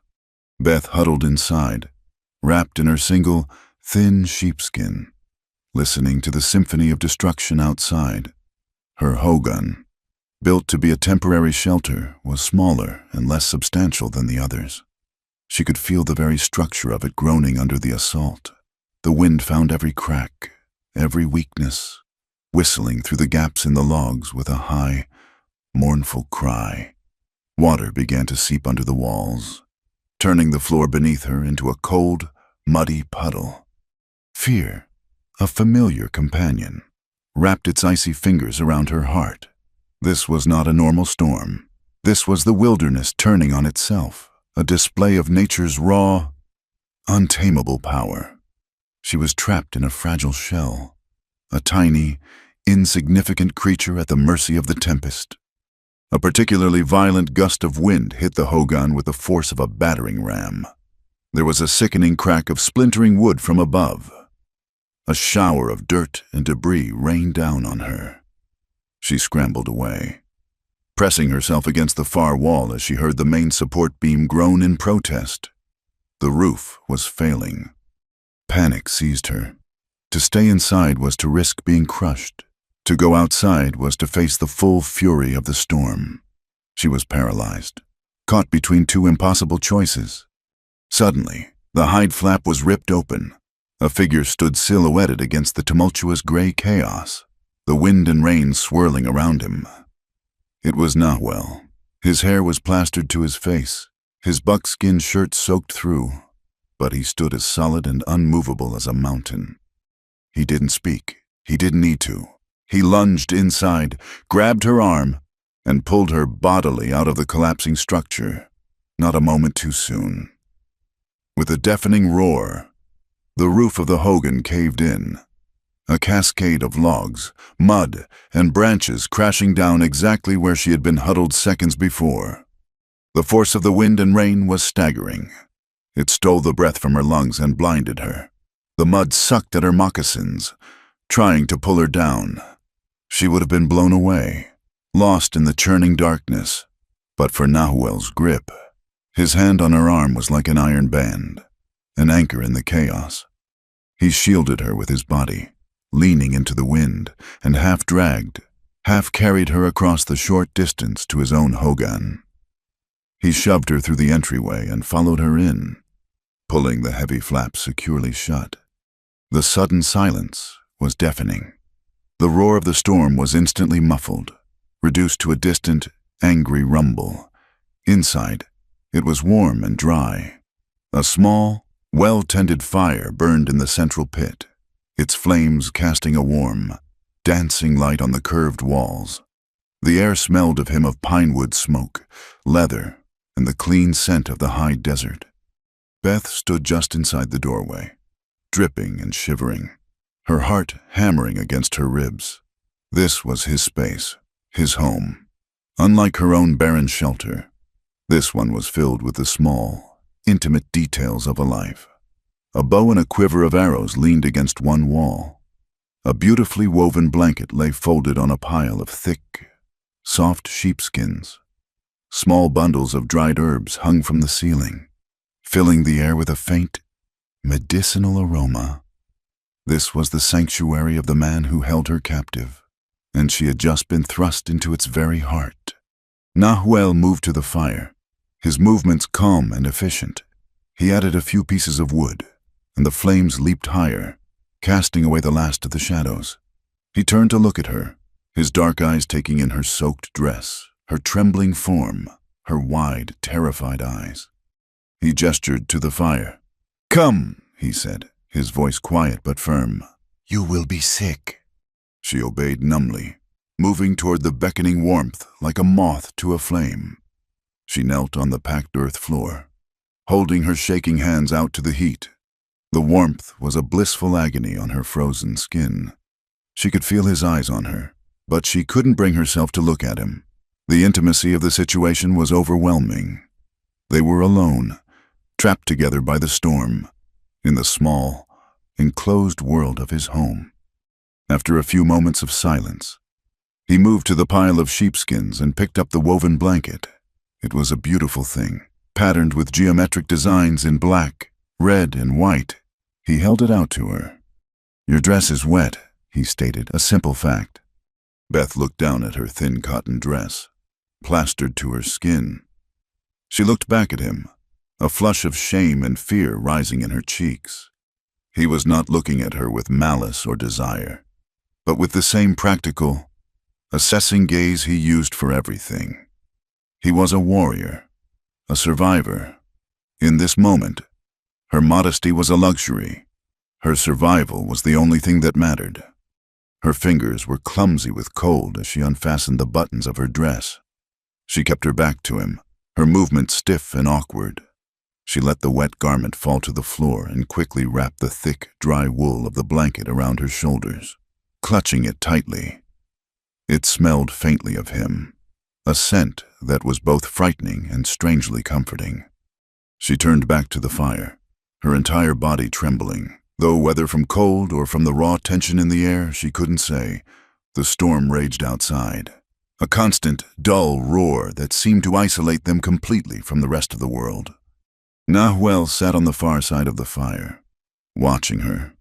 Beth huddled inside, wrapped in her single, thin sheepskin, listening to the symphony of destruction outside. Her hogan, built to be a temporary shelter, was smaller and less substantial than the others. She could feel the very structure of it groaning under the assault. The wind found every crack, every weakness, whistling through the gaps in the logs with a high, mournful cry. Water began to seep under the walls, turning the floor beneath her into a cold, muddy puddle. Fear, a familiar companion, wrapped its icy fingers around her heart. This was not a normal storm. This was the wilderness turning on itself, a display of nature's raw, untamable power. She was trapped in a fragile shell, a tiny, insignificant creature at the mercy of the tempest. A particularly violent gust of wind hit the hogan with the force of a battering ram. There was a sickening crack of splintering wood from above. A shower of dirt and debris rained down on her. She scrambled away, pressing herself against the far wall as she heard the main support beam groan in protest. The roof was failing. Panic seized her. To stay inside was to risk being crushed. To go outside was to face the full fury of the storm. She was paralyzed, caught between two impossible choices. Suddenly, the hide flap was ripped open. A figure stood silhouetted against the tumultuous gray chaos, the wind and rain swirling around him. It was Nahuel. His hair was plastered to his face, his buckskin shirt soaked through, but he stood as solid and unmovable as a mountain. He didn't speak. He didn't need to. He lunged inside, grabbed her arm, and pulled her bodily out of the collapsing structure, not a moment too soon. With a deafening roar, the roof of the hogan caved in, a cascade of logs, mud, and branches crashing down exactly where she had been huddled seconds before. The force of the wind and rain was staggering. It stole the breath from her lungs and blinded her. The mud sucked at her moccasins, trying to pull her down. She would have been blown away, lost in the churning darkness, but for Nahuel's grip. His hand on her arm was like an iron band, an anchor in the chaos. He shielded her with his body, leaning into the wind, and half dragged, half carried her across the short distance to his own hogan. He shoved her through the entryway and followed her in, pulling the heavy flap securely shut. The sudden silence was deafening. The roar of the storm was instantly muffled, reduced to a distant, angry rumble. Inside, It was warm and dry. A small, well-tended fire burned in the central pit, its flames casting a warm, dancing light on the curved walls. The air smelled of him of pinewood smoke, leather, and the clean scent of the high desert. Beth stood just inside the doorway, dripping and shivering, her heart hammering against her ribs. This was his space, his home. Unlike her own barren shelter, this one was filled with the small, intimate details of a life. A bow and a quiver of arrows leaned against one wall. A beautifully woven blanket lay folded on a pile of thick, soft sheepskins. Small bundles of dried herbs hung from the ceiling, filling the air with a faint, medicinal aroma. This was the sanctuary of the man who held her captive, and she had just been thrust into its very heart. Nahuel moved to the fire, his movements calm and efficient. He added a few pieces of wood, and the flames leaped higher, casting away the last of the shadows. He turned to look at her, his dark eyes taking in her soaked dress, her trembling form, her wide, terrified eyes. He gestured to the fire. "Come," he said, his voice quiet but firm. "You will be sick." She obeyed numbly, moving toward the beckoning warmth like a moth to a flame. She knelt on the packed earth floor, holding her shaking hands out to the heat. The warmth was a blissful agony on her frozen skin. She could feel his eyes on her, but she couldn't bring herself to look at him. The intimacy of the situation was overwhelming. They were alone, trapped together by the storm, in the small, enclosed world of his home. After a few moments of silence, he moved to the pile of sheepskins and picked up the woven blanket. It was a beautiful thing, patterned with geometric designs in black, red, and white. He held it out to her. "Your dress is wet," he stated, a simple fact. Beth looked down at her thin cotton dress, plastered to her skin. She looked back at him, a flush of shame and fear rising in her cheeks. He was not looking at her with malice or desire, but with the same practical, assessing gaze he used for everything. He was a warrior, a survivor. In this moment, her modesty was a luxury. Her survival was the only thing that mattered. Her fingers were clumsy with cold as she unfastened the buttons of her dress. She kept her back to him, her movements stiff and awkward. She let the wet garment fall to the floor and quickly wrapped the thick, dry wool of the blanket around her shoulders, clutching it tightly. It smelled faintly of him, a scent that was both frightening and strangely comforting. She turned back to the fire, her entire body trembling, though whether from cold or from the raw tension in the air, she couldn't say. The storm raged outside, a constant, dull roar that seemed to isolate them completely from the rest of the world. Nahuel sat on the far side of the fire, watching her.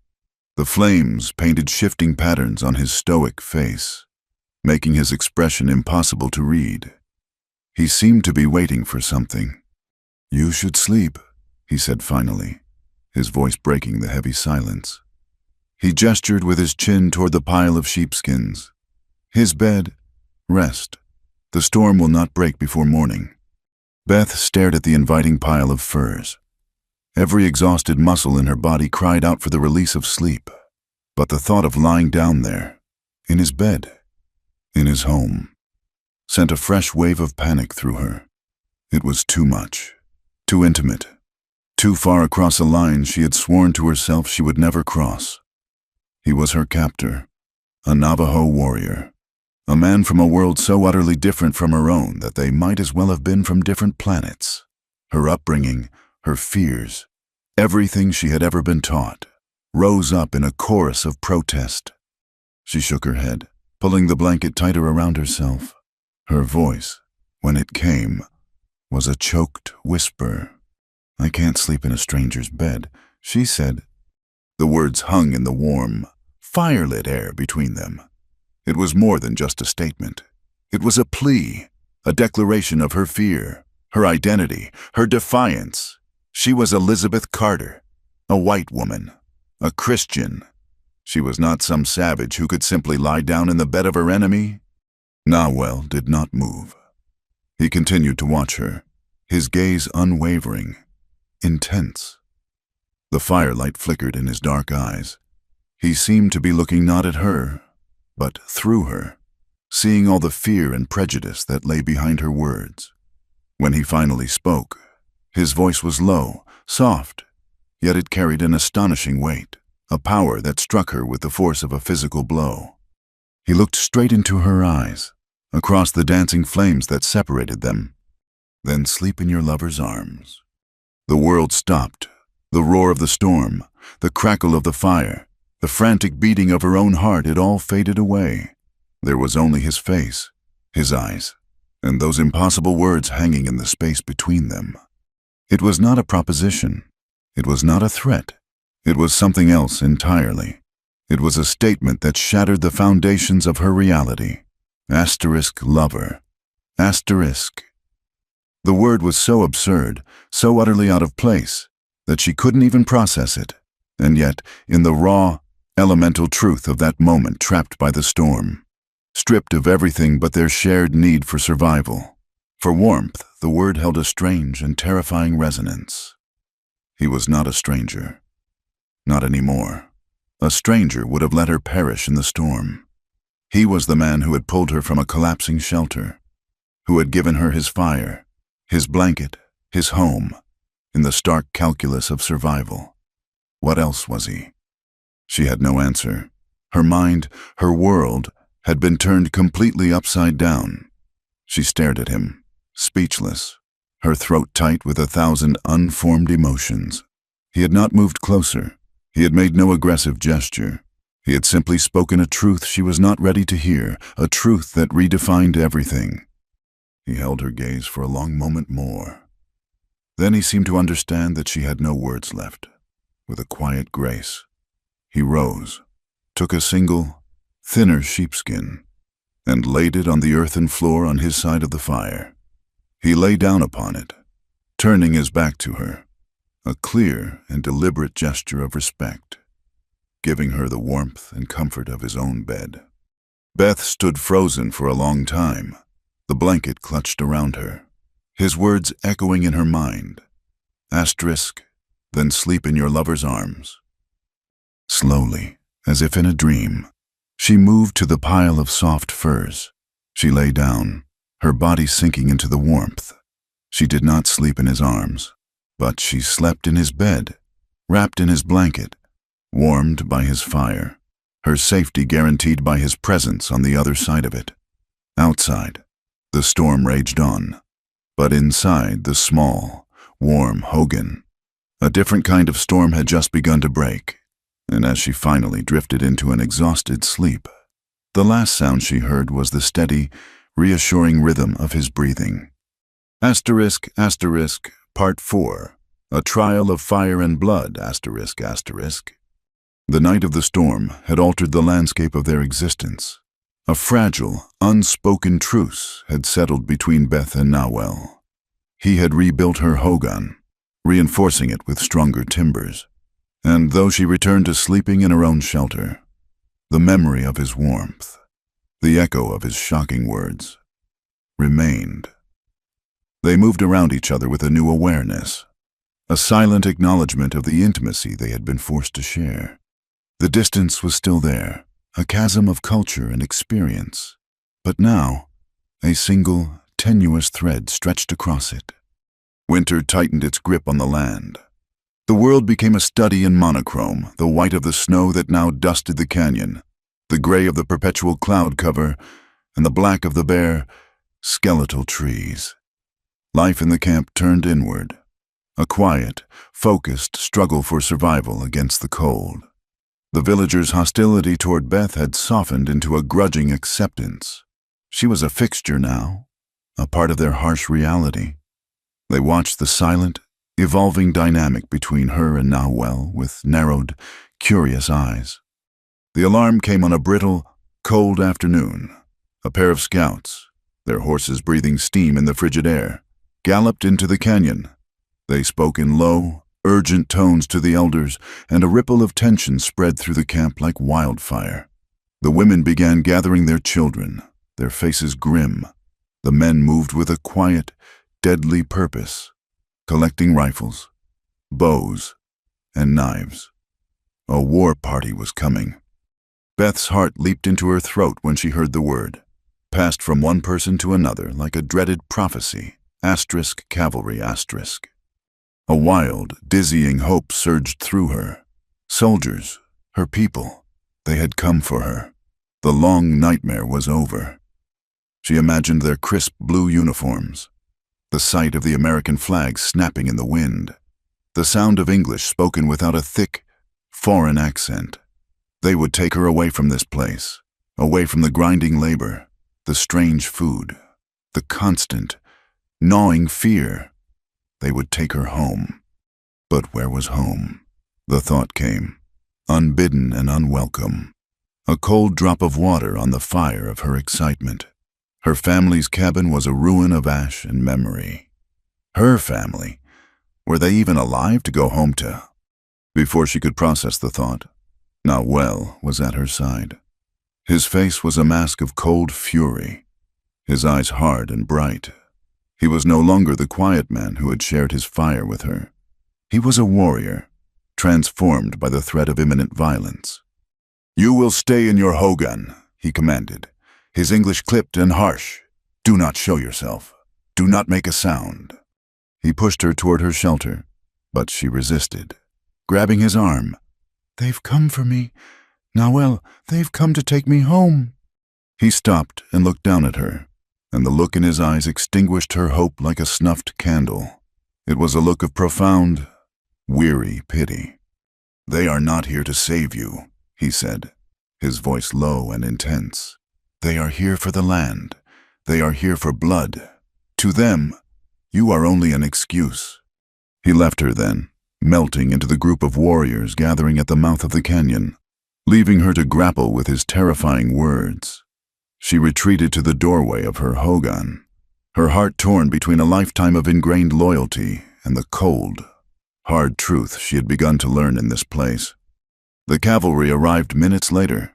The flames painted shifting patterns on his stoic face, making his expression impossible to read. He seemed to be waiting for something. "You should sleep," he said finally, his voice breaking the heavy silence. He gestured with his chin toward the pile of sheepskins. "His bed, rest. The storm will not break before morning." Beth stared at the inviting pile of furs. Every exhausted muscle in her body cried out for the release of sleep. But the thought of lying down there, in his bed, in his home, sent a fresh wave of panic through her. It was too much, too intimate, too far across a line she had sworn to herself she would never cross. He was her captor, a Navajo warrior, a man from a world so utterly different from her own that they might as well have been from different planets. Her upbringing, her fears, everything she had ever been taught, rose up in a chorus of protest. She shook her head, pulling the blanket tighter around herself. Her voice, when it came, was a choked whisper. "I can't sleep in a stranger's bed," she said. The words hung in the warm, firelit air between them. It was more than just a statement. It was a plea, a declaration of her fear, her identity, her defiance. She was Elizabeth Carter, a white woman, a Christian. She was not some savage who could simply lie down in the bed of her enemy. Nahuel did not move. He continued to watch her, his gaze unwavering, intense. The firelight flickered in his dark eyes. He seemed to be looking not at her, but through her, seeing all the fear and prejudice that lay behind her words. When he finally spoke, his voice was low, soft, yet it carried an astonishing weight, a power that struck her with the force of a physical blow. He looked straight into her eyes, across the dancing flames that separated them. Then sleep in your lover's arms. The world stopped. The roar of the storm, the crackle of the fire, the frantic beating of her own heart, it all faded away. There was only his face, his eyes, and those impossible words hanging in the space between them. It was not a proposition. It was not a threat. It was something else entirely. It was a statement that shattered the foundations of her reality. Lover. The word was so absurd, so utterly out of place, that she couldn't even process it. And yet, in the raw, elemental truth of that moment trapped by the storm, stripped of everything but their shared need for survival, for warmth, the word held a strange and terrifying resonance. He was not a stranger. Not anymore. A stranger would have let her perish in the storm. He was the man who had pulled her from a collapsing shelter, who had given her his fire, his blanket, his home, in the stark calculus of survival. What else was he? She had no answer. Her mind, her world, had been turned completely upside down. She stared at him, speechless, her throat tight with 1,000 unformed emotions. He had not moved closer. He had made no aggressive gesture. He had simply spoken a truth she was not ready to hear, a truth that redefined everything. He held her gaze for a long moment more. Then he seemed to understand that she had no words left. With a quiet grace, he rose, took a single, thinner sheepskin, and laid it on the earthen floor on his side of the fire. He lay down upon it, turning his back to her, a clear and deliberate gesture of respect, giving her the warmth and comfort of his own bed. Beth stood frozen for a long time, the blanket clutched around her, his words echoing in her mind. Then sleep in your lover's arms. Slowly, as if in a dream, she moved to the pile of soft furs. She lay down, her body sinking into the warmth. She did not sleep in his arms, but she slept in his bed, wrapped in his blanket, warmed by his fire, her safety guaranteed by his presence on the other side of it. Outside, the storm raged on, but inside the small, warm Hogan, a different kind of storm had just begun to break, and as she finally drifted into an exhausted sleep, the last sound she heard was the steady, reassuring rhythm of his breathing. Part 4. A Trial of Fire and Blood, The night of the storm had altered the landscape of their existence. A fragile, unspoken truce had settled between Beth and Nawel. He had rebuilt her hogan, reinforcing it with stronger timbers. And though she returned to sleeping in her own shelter, the memory of his warmth, the echo of his shocking words, remained. They moved around each other with a new awareness, a silent acknowledgement of the intimacy they had been forced to share. The distance was still there, a chasm of culture and experience, but now a single, tenuous thread stretched across it. Winter tightened its grip on the land. The world became a study in monochrome, the white of the snow that now dusted the canyon, the gray of the perpetual cloud cover, and the black of the bare, skeletal trees. Life in the camp turned inward, a quiet, focused struggle for survival against the cold. The villagers' hostility toward Beth had softened into a grudging acceptance. She was a fixture now, a part of their harsh reality. They watched the silent, evolving dynamic between her and Nawel with narrowed, curious eyes. The alarm came on a brittle, cold afternoon. A pair of scouts, their horses breathing steam in the frigid air, galloped into the canyon. They spoke in low, urgent tones to the elders, and a ripple of tension spread through the camp like wildfire. The women began gathering their children, their faces grim. The men moved with a quiet, deadly purpose, collecting rifles, bows, and knives. A war party was coming. Beth's heart leaped into her throat when she heard the word, passed from one person to another like a dreaded prophecy, cavalry. A wild, dizzying hope surged through her. Soldiers, her people, they had come for her. The long nightmare was over. She imagined their crisp blue uniforms, the sight of the American flag snapping in the wind, the sound of English spoken without a thick, foreign accent. They would take her away from this place, away from the grinding labor, the strange food, the constant, gnawing fear. They would take her home. But where was home? The thought came, unbidden and unwelcome. A cold drop of water on the fire of her excitement. Her family's cabin was a ruin of ash and memory. Her family? Were they even alive to go home to? Before she could process the thought, Navajo was at her side. His face was a mask of cold fury, his eyes hard and bright. He was no longer the quiet man who had shared his fire with her. He was a warrior, transformed by the threat of imminent violence. "You will stay in your hogan," he commanded, his English clipped and harsh. "Do not show yourself. Do not make a sound." He pushed her toward her shelter, but she resisted, grabbing his arm. "They've come for me. Navajo, they've come to take me home." He stopped and looked down at her, and the look in his eyes extinguished her hope like a snuffed candle. It was a look of profound, weary pity. "They are not here to save you," he said, his voice low and intense. "They are here for the land. They are here for blood. To them, you are only an excuse." He left her then, melting into the group of warriors gathering at the mouth of the canyon, leaving her to grapple with his terrifying words. She retreated to the doorway of her hogan, her heart torn between a lifetime of ingrained loyalty and the cold, hard truth she had begun to learn in this place. The cavalry arrived minutes later,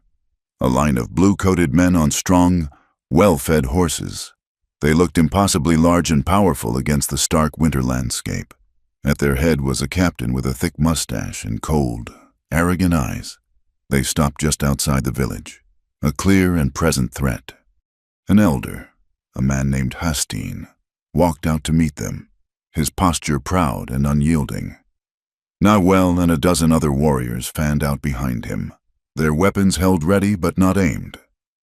a line of blue-coated men on strong, well-fed horses. They looked impossibly large and powerful against the stark winter landscape. At their head was a captain with a thick mustache and cold, arrogant eyes. They stopped just outside the village, a clear and present threat. An elder, a man named Hastine, walked out to meet them, his posture proud and unyielding. Navajo and a dozen other warriors fanned out behind him, their weapons held ready but not aimed.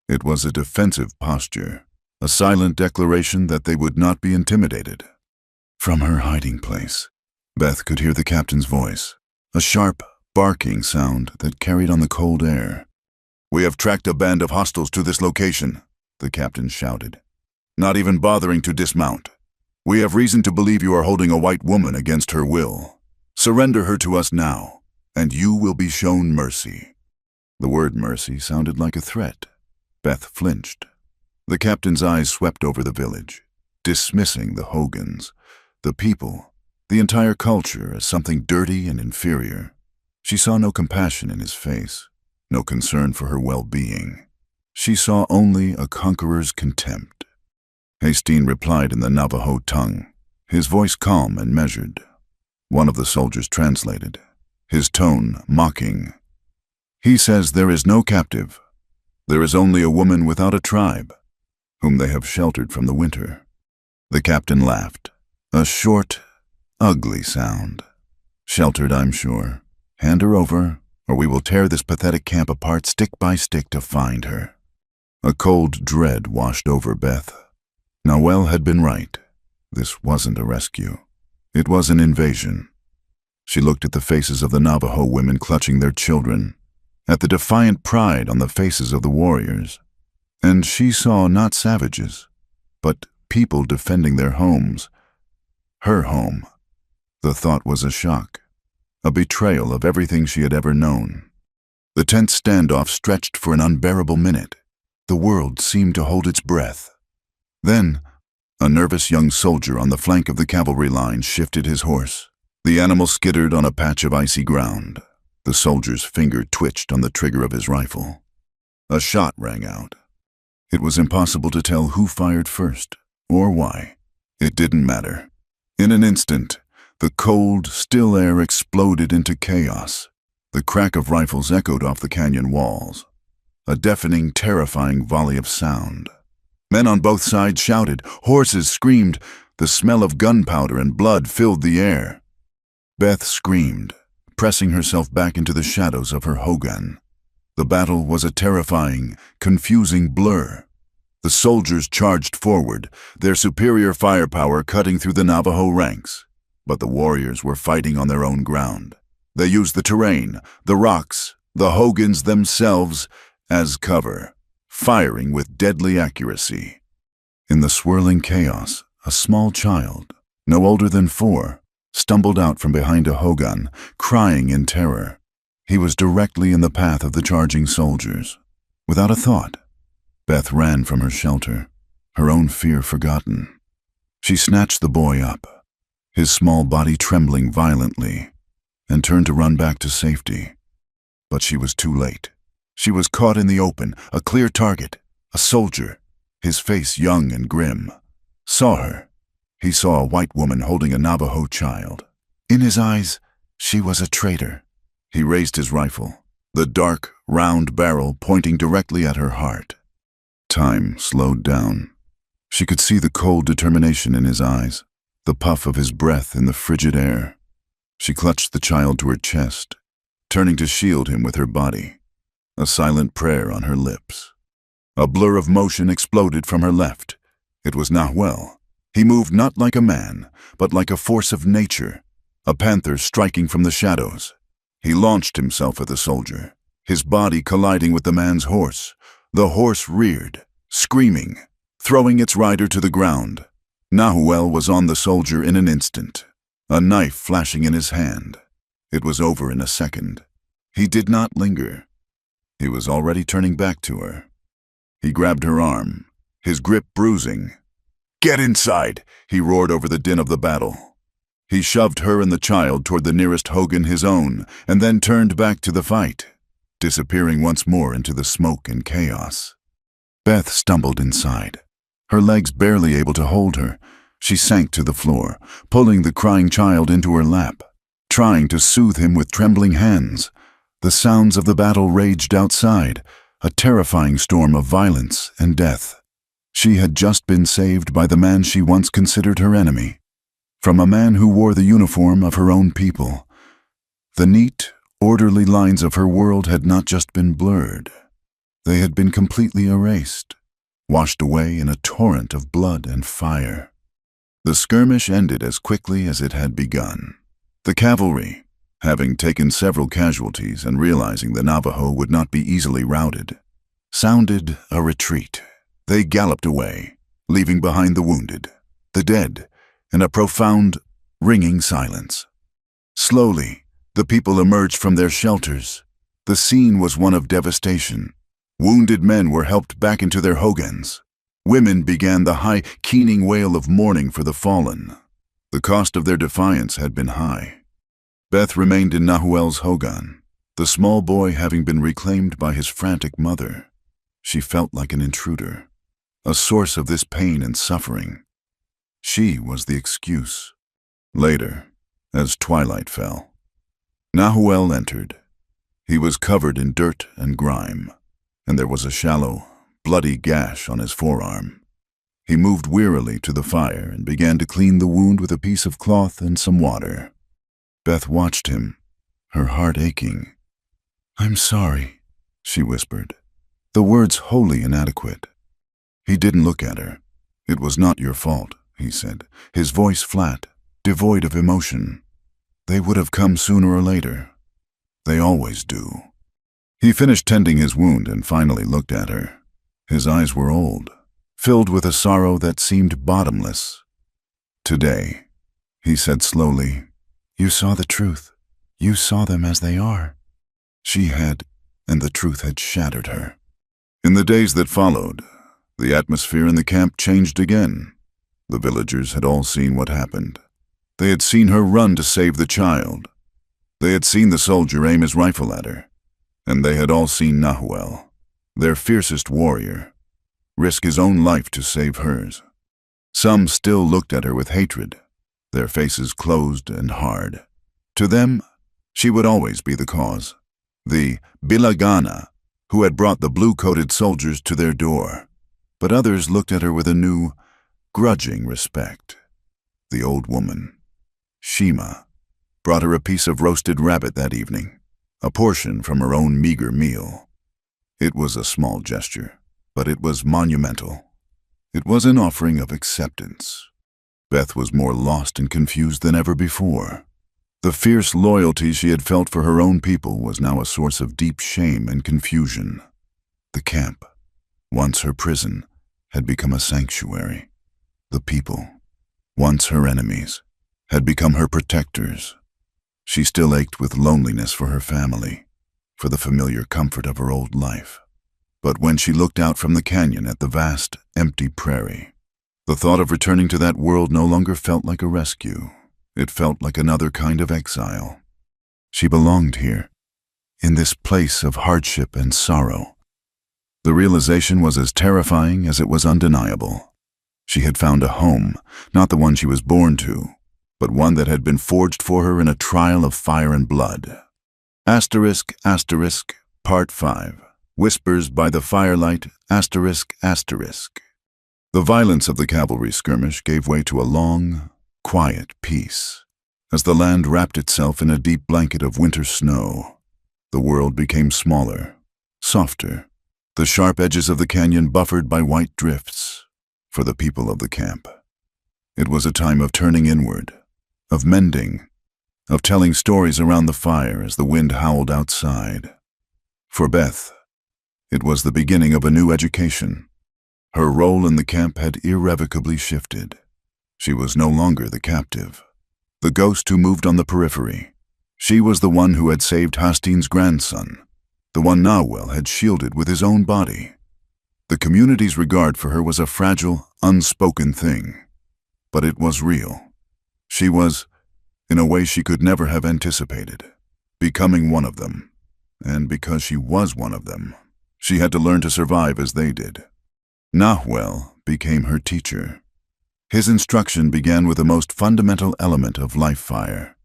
It was a defensive posture, a silent declaration that they would not be intimidated. From her hiding place, Beth could hear the captain's voice, a sharp, barking sound that carried on the cold air. "We have tracked a band of hostiles to this location," the captain shouted, "not even bothering to dismount. We have reason to believe you are holding a white woman against her will. Surrender her to us now, and you will be shown mercy." The word mercy sounded like a threat. Beth flinched. The captain's eyes swept over the village, dismissing the hogans, the people, the entire culture as something dirty and inferior. She saw no compassion in his face, no concern for her well-being. She saw only a conqueror's contempt. Hastine replied in the Navajo tongue, his voice calm and measured. One of the soldiers translated, his tone mocking. "He says there is no captive. There is only a woman without a tribe, whom they have sheltered from the winter." The captain laughed, a short, ugly sound. "Sheltered, I'm sure. Hand her over, or we will tear this pathetic camp apart stick by stick to find her." A cold dread washed over Beth. Navajo had been right. This wasn't a rescue. It was an invasion. She looked at the faces of the Navajo women clutching their children, at the defiant pride on the faces of the warriors, and she saw not savages, but people defending their homes. Her home. The thought was a shock, a betrayal of everything she had ever known. The tense standoff stretched for an unbearable minute. The world seemed to hold its breath. Then, a nervous young soldier on the flank of the cavalry line shifted his horse. The animal skittered on a patch of icy ground. The soldier's finger twitched on the trigger of his rifle. A shot rang out. It was impossible to tell who fired first, or why. It didn't matter. In an instant, the cold, still air exploded into chaos. The crack of rifles echoed off the canyon walls. A deafening, terrifying volley of sound. Men on both sides shouted, horses screamed, the smell of gunpowder and blood filled the air. Beth screamed, pressing herself back into the shadows of her hogan. The battle was a terrifying, confusing blur. The soldiers charged forward, their superior firepower cutting through the Navajo ranks. But the warriors were fighting on their own ground. They used the terrain, the rocks, the hogans themselves as cover, firing with deadly accuracy. In the swirling chaos, a small child, no older than 4, stumbled out from behind a hogan, crying in terror. He was directly in the path of the charging soldiers. Without a thought, Beth ran from her shelter, her own fear forgotten. She snatched the boy up, his small body trembling violently, and turned to run back to safety. But she was too late. She was caught in the open, a clear target, a soldier, his face young and grim. Saw her. He saw a white woman holding a Navajo child. In his eyes, she was a traitor. He raised his rifle, the dark, round barrel pointing directly at her heart. Time slowed down. She could see the cold determination in his eyes, the puff of his breath in the frigid air. She clutched the child to her chest, turning to shield him with her body, a silent prayer on her lips. A blur of motion exploded from her left. It was Nahuel. He moved not like a man, but like a force of nature, a panther striking from the shadows. He launched himself at the soldier, his body colliding with the man's horse. The horse reared, screaming, throwing its rider to the ground. Nahuel was on the soldier in an instant, a knife flashing in his hand. It was over in a second. He did not linger. He was already turning back to her. He grabbed her arm, his grip bruising. "Get inside!" he roared over the din of the battle. He shoved her and the child toward the nearest hogan, his own, and then turned back to the fight, disappearing once more into the smoke and chaos. Beth stumbled inside, her legs barely able to hold her. She sank to the floor, pulling the crying child into her lap, trying to soothe him with trembling hands. The sounds of the battle raged outside, a terrifying storm of violence and death. She had just been saved by the man she once considered her enemy, from a man who wore the uniform of her own people. The neat, orderly lines of her world had not just been blurred. They had been completely erased, washed away in a torrent of blood and fire. The skirmish ended as quickly as it had begun. The cavalry, having taken several casualties and realizing the Navajo would not be easily routed, sounded a retreat. They galloped away, leaving behind the wounded, the dead, in a profound, ringing silence. Slowly, the people emerged from their shelters. The scene was one of devastation. Wounded men were helped back into their hogans. Women began the high, keening wail of mourning for the fallen. The cost of their defiance had been high. Beth remained in Nahuel's hogan, the small boy having been reclaimed by his frantic mother. She felt like an intruder, a source of this pain and suffering. She was the excuse. Later, as twilight fell, Nahuel entered. He was covered in dirt and grime, and there was a shallow, bloody gash on his forearm. He moved wearily to the fire and began to clean the wound with a piece of cloth and some water. Beth watched him, her heart aching. "I'm sorry," she whispered, the words wholly inadequate. He didn't look at her. "It was not your fault," he said, his voice flat, devoid of emotion. "They would have come sooner or later. They always do." He finished tending his wound and finally looked at her. His eyes were old, filled with a sorrow that seemed bottomless. "Today," he said slowly, "you saw the truth. You saw them as they are." She had, and the truth had shattered her. In the days that followed, the atmosphere in the camp changed again. The villagers had all seen what happened. They had seen her run to save the child. They had seen the soldier aim his rifle at her. And they had all seen Nahuel, their fiercest warrior, risk his own life to save hers. Some still looked at her with hatred, their faces closed and hard. To them, she would always be the cause, the Bilagana, who had brought the blue-coated soldiers to their door. But others looked at her with a new, grudging respect. The old woman, Shima, brought her a piece of roasted rabbit that evening, a portion from her own meager meal. It was a small gesture, but it was monumental. It was an offering of acceptance. Beth was more lost and confused than ever before. The fierce loyalty she had felt for her own people was now a source of deep shame and confusion. The camp, once her prison, had become a sanctuary. The people, once her enemies, had become her protectors. She still ached with loneliness for her family, for the familiar comfort of her old life. But when she looked out from the canyon at the vast, empty prairie, the thought of returning to that world no longer felt like a rescue. It felt like another kind of exile. She belonged here, in this place of hardship and sorrow. The realization was as terrifying as it was undeniable. She had found a home, not the one she was born to, but one that had been forged for her in a trial of fire and blood. Asterisk, asterisk, Part 5. Whispers by the Firelight, asterisk, asterisk. The violence of the cavalry skirmish gave way to a long, quiet peace. As the land wrapped itself in a deep blanket of winter snow, the world became smaller, softer, the sharp edges of the canyon buffered by white drifts for the people of the camp. It was a time of turning inward, of mending, of telling stories around the fire as the wind howled outside. For Beth, it was the beginning of a new education. Her role in the camp had irrevocably shifted. She was no longer the captive, the ghost who moved on the periphery. She was the one who had saved Hastine's grandson, the one Nawel had shielded with his own body. The community's regard for her was a fragile, unspoken thing, but it was real. She was, in a way she could never have anticipated, becoming one of them. And because she was one of them, she had to learn to survive as they did. Nawel became her teacher. His instruction began with the most fundamental element of life fire,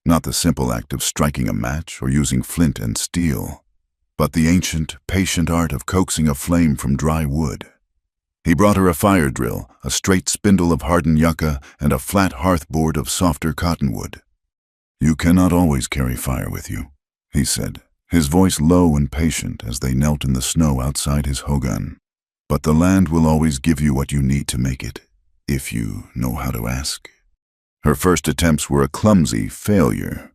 not the simple act of striking a match or using flint and steel, but the ancient, patient art of coaxing a flame from dry wood. He brought her a fire drill, a straight spindle of hardened yucca, and a flat hearthboard of softer cottonwood. "You cannot always carry fire with you," he said, his voice low and patient as they knelt in the snow outside his hogan. "But the land will always give you what you need to make it, if you know how to ask." Her first attempts were a clumsy failure.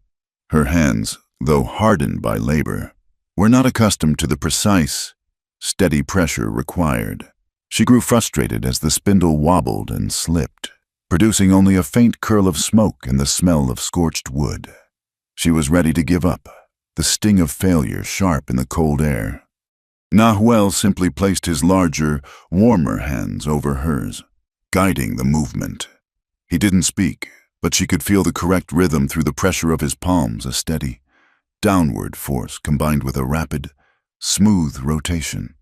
Her hands, though hardened by labor, were not accustomed to the precise, steady pressure required. She grew frustrated as the spindle wobbled and slipped, producing only a faint curl of smoke and the smell of scorched wood. She was ready to give up, the sting of failure sharp in the cold air. Nawel simply placed his larger, warmer hands over hers, guiding the movement. He didn't speak, but she could feel the correct rhythm through the pressure of his palms, a steady, downward force combined with a rapid, smooth rotation.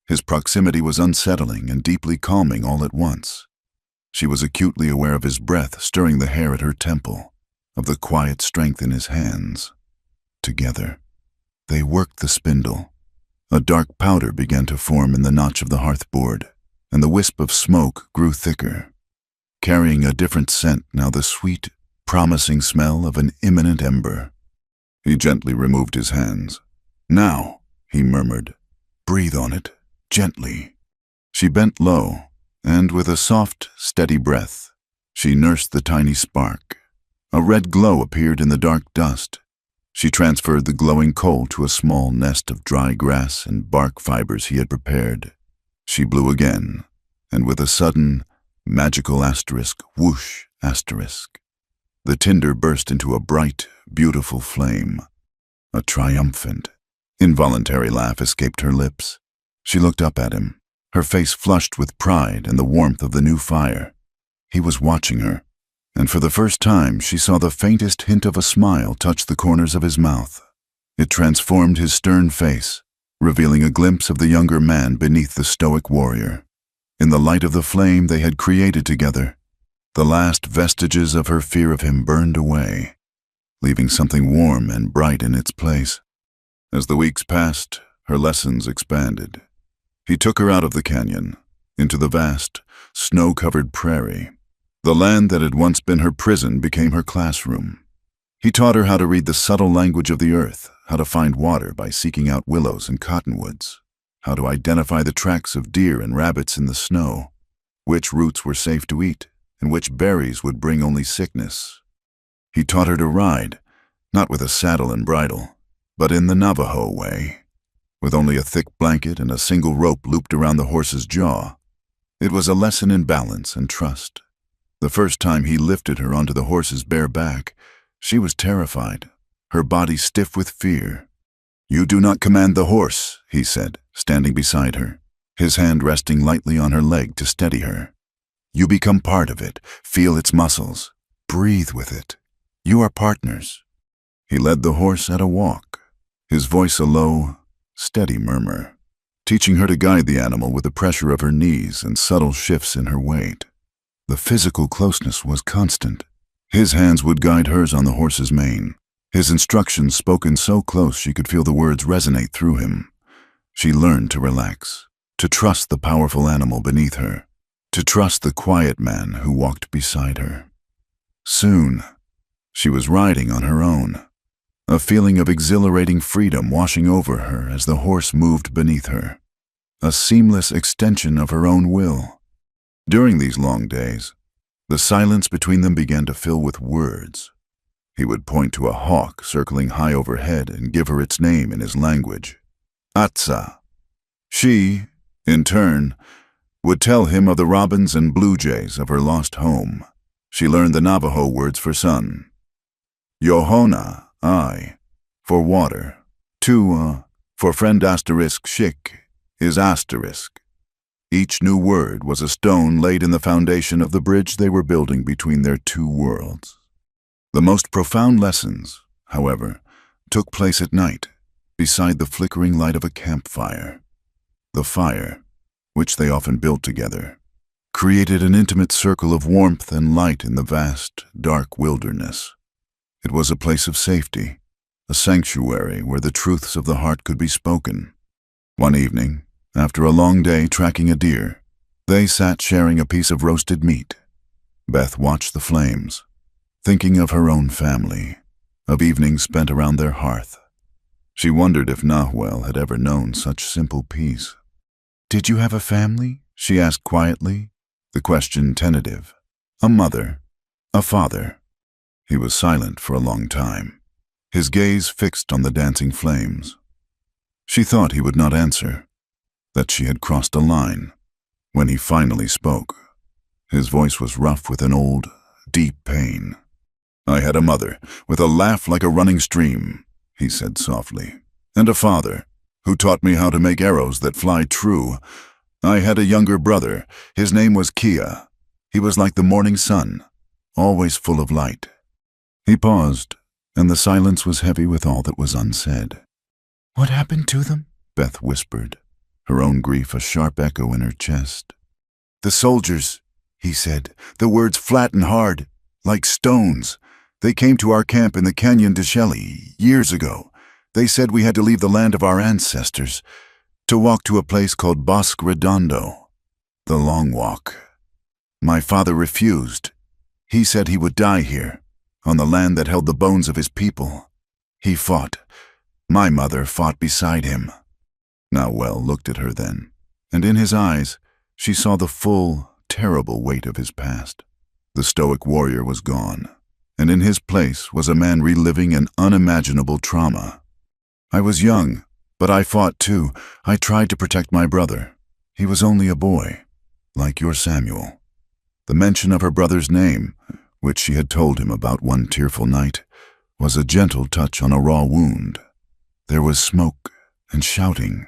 His proximity was unsettling and deeply calming all at once. She was acutely aware of his breath stirring the hair at her temple, of the quiet strength in his hands. Together, they worked the spindle. A dark powder began to form in the notch of the hearthboard, and the wisp of smoke grew thicker, carrying a different scent now, the sweet, promising smell of an imminent ember. He gently removed his hands. "Now," he murmured, "breathe on it, gently." She bent low, and with a soft, steady breath, she nursed the tiny spark. A red glow appeared in the dark dust. She transferred the glowing coal to a small nest of dry grass and bark fibers he had prepared. She blew again, and with a sudden, magical asterisk, whoosh, asterisk, the tinder burst into a bright, beautiful flame. A triumphant, involuntary laugh escaped her lips. She looked up at him, her face flushed with pride and the warmth of the new fire. He was watching her, and for the first time she saw the faintest hint of a smile touch the corners of his mouth. It transformed his stern face, revealing a glimpse of the younger man beneath the stoic warrior. In the light of the flame they had created together, the last vestiges of her fear of him burned away, leaving something warm and bright in its place. As the weeks passed, her lessons expanded. He took her out of the canyon, into the vast, snow-covered prairie. The land that had once been her prison became her classroom. He taught her how to read the subtle language of the earth, how to find water by seeking out willows and cottonwoods, how to identify the tracks of deer and rabbits in the snow, which roots were safe to eat, and which berries would bring only sickness. He taught her to ride, not with a saddle and bridle, but in the Navajo way, with only a thick blanket and a single rope looped around the horse's jaw. It was a lesson in balance and trust. The first time he lifted her onto the horse's bare back, she was terrified, her body stiff with fear. "You do not command the horse," he said, standing beside her, his hand resting lightly on her leg to steady her. "You become part of it, feel its muscles, breathe with it. You are partners." He led the horse at a walk, his voice a low, steady murmur, teaching her to guide the animal with the pressure of her knees and subtle shifts in her weight. The physical closeness was constant. His hands would guide hers on the horse's mane, his instructions spoken so close she could feel the words resonate through him. She learned to relax, to trust the powerful animal beneath her, to trust the quiet man who walked beside her. Soon, she was riding on her own, a feeling of exhilarating freedom washing over her as the horse moved beneath her, a seamless extension of her own will. During these long days, the silence between them began to fill with words. He would point to a hawk circling high overhead and give her its name in his language, Atsa. She, in turn, would tell him of the robins and blue jays of her lost home. She learned the Navajo words for sun. Yohona, I, for water. Tu, for friend asterisk shik, is asterisk. Each new word was a stone laid in the foundation of the bridge they were building between their two worlds. The most profound lessons, however, took place at night, beside the flickering light of a campfire. The fire, which they often built together, created an intimate circle of warmth and light in the vast, dark wilderness. It was a place of safety, a sanctuary where the truths of the heart could be spoken. One evening, after a long day tracking a deer, they sat sharing a piece of roasted meat. Beth watched the flames, thinking of her own family, of evenings spent around their hearth. She wondered if Nahuel had ever known such simple peace. "Did you have a family?" she asked quietly, the question tentative. "A mother, a father." He was silent for a long time, his gaze fixed on the dancing flames. She thought he would not answer, that she had crossed a line. When he finally spoke, his voice was rough with an old, deep pain. "I had a mother, with a laugh like a running stream," he said softly, "and a father, who taught me how to make arrows that fly true. I had a younger brother. His name was Kia. He was like the morning sun, always full of light." He paused, and the silence was heavy with all that was unsaid. "What happened to them?" Beth whispered, her own grief a sharp echo in her chest. "The soldiers," he said, the words flat and hard, like stones. "They came to our camp in the Canyon de Shelly years ago. They said we had to leave the land of our ancestors, to walk to a place called Bosque Redondo, the Long Walk. My father refused. He said he would die here, on the land that held the bones of his people. He fought. My mother fought beside him." Nahuel looked at her then, and in his eyes she saw the full, terrible weight of his past. The stoic warrior was gone, and in his place was a man reliving an unimaginable trauma. "I was young, but I fought too. I tried to protect my brother. He was only a boy, like your Samuel." The mention of her brother's name, which she had told him about one tearful night, was a gentle touch on a raw wound. There was smoke and shouting.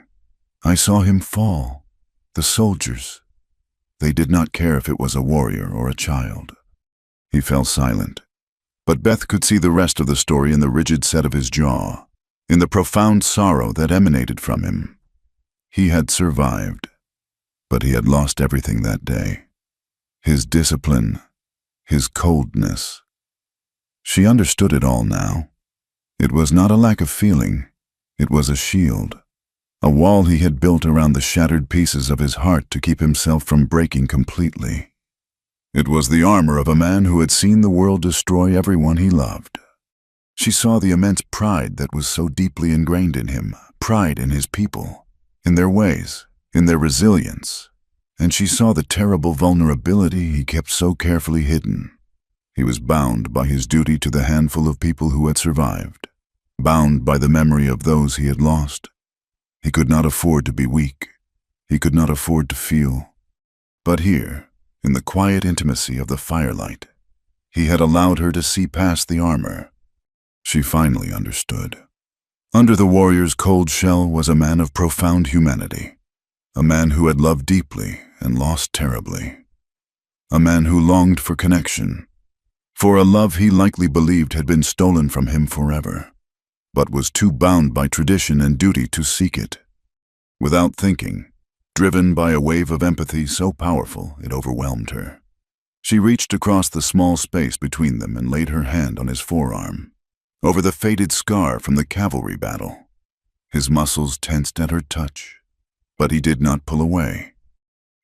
"I saw him fall. The soldiers. They did not care if it was a warrior or a child." He fell silent, but Beth could see the rest of the story in the rigid set of his jaw, in the profound sorrow that emanated from him. He had survived, But he had lost everything that day. His discipline, his coldness. She understood it all now. It was not a lack of feeling. It was a shield. A wall he had built around the shattered pieces of his heart to keep himself from breaking completely. It was the armor of a man who had seen the world destroy everyone he loved. She saw the immense pride that was so deeply ingrained in him, pride in his people, in their ways, in their resilience, and she saw the terrible vulnerability he kept so carefully hidden. He was bound by his duty to the handful of people who had survived, bound by the memory of those he had lost. He could not afford to be weak. He could not afford to feel. But here, in the quiet intimacy of the firelight, he had allowed her to see past the armor. She finally understood. Under the warrior's cold shell was a man of profound humanity, a man who had loved deeply and lost terribly, a man who longed for connection, for a love he likely believed had been stolen from him forever, but was too bound by tradition and duty to seek it. Without thinking, driven by a wave of empathy so powerful it overwhelmed her, she reached across the small space between them and laid her hand on his forearm, over the faded scar from the cavalry battle. His muscles tensed at her touch, but he did not pull away.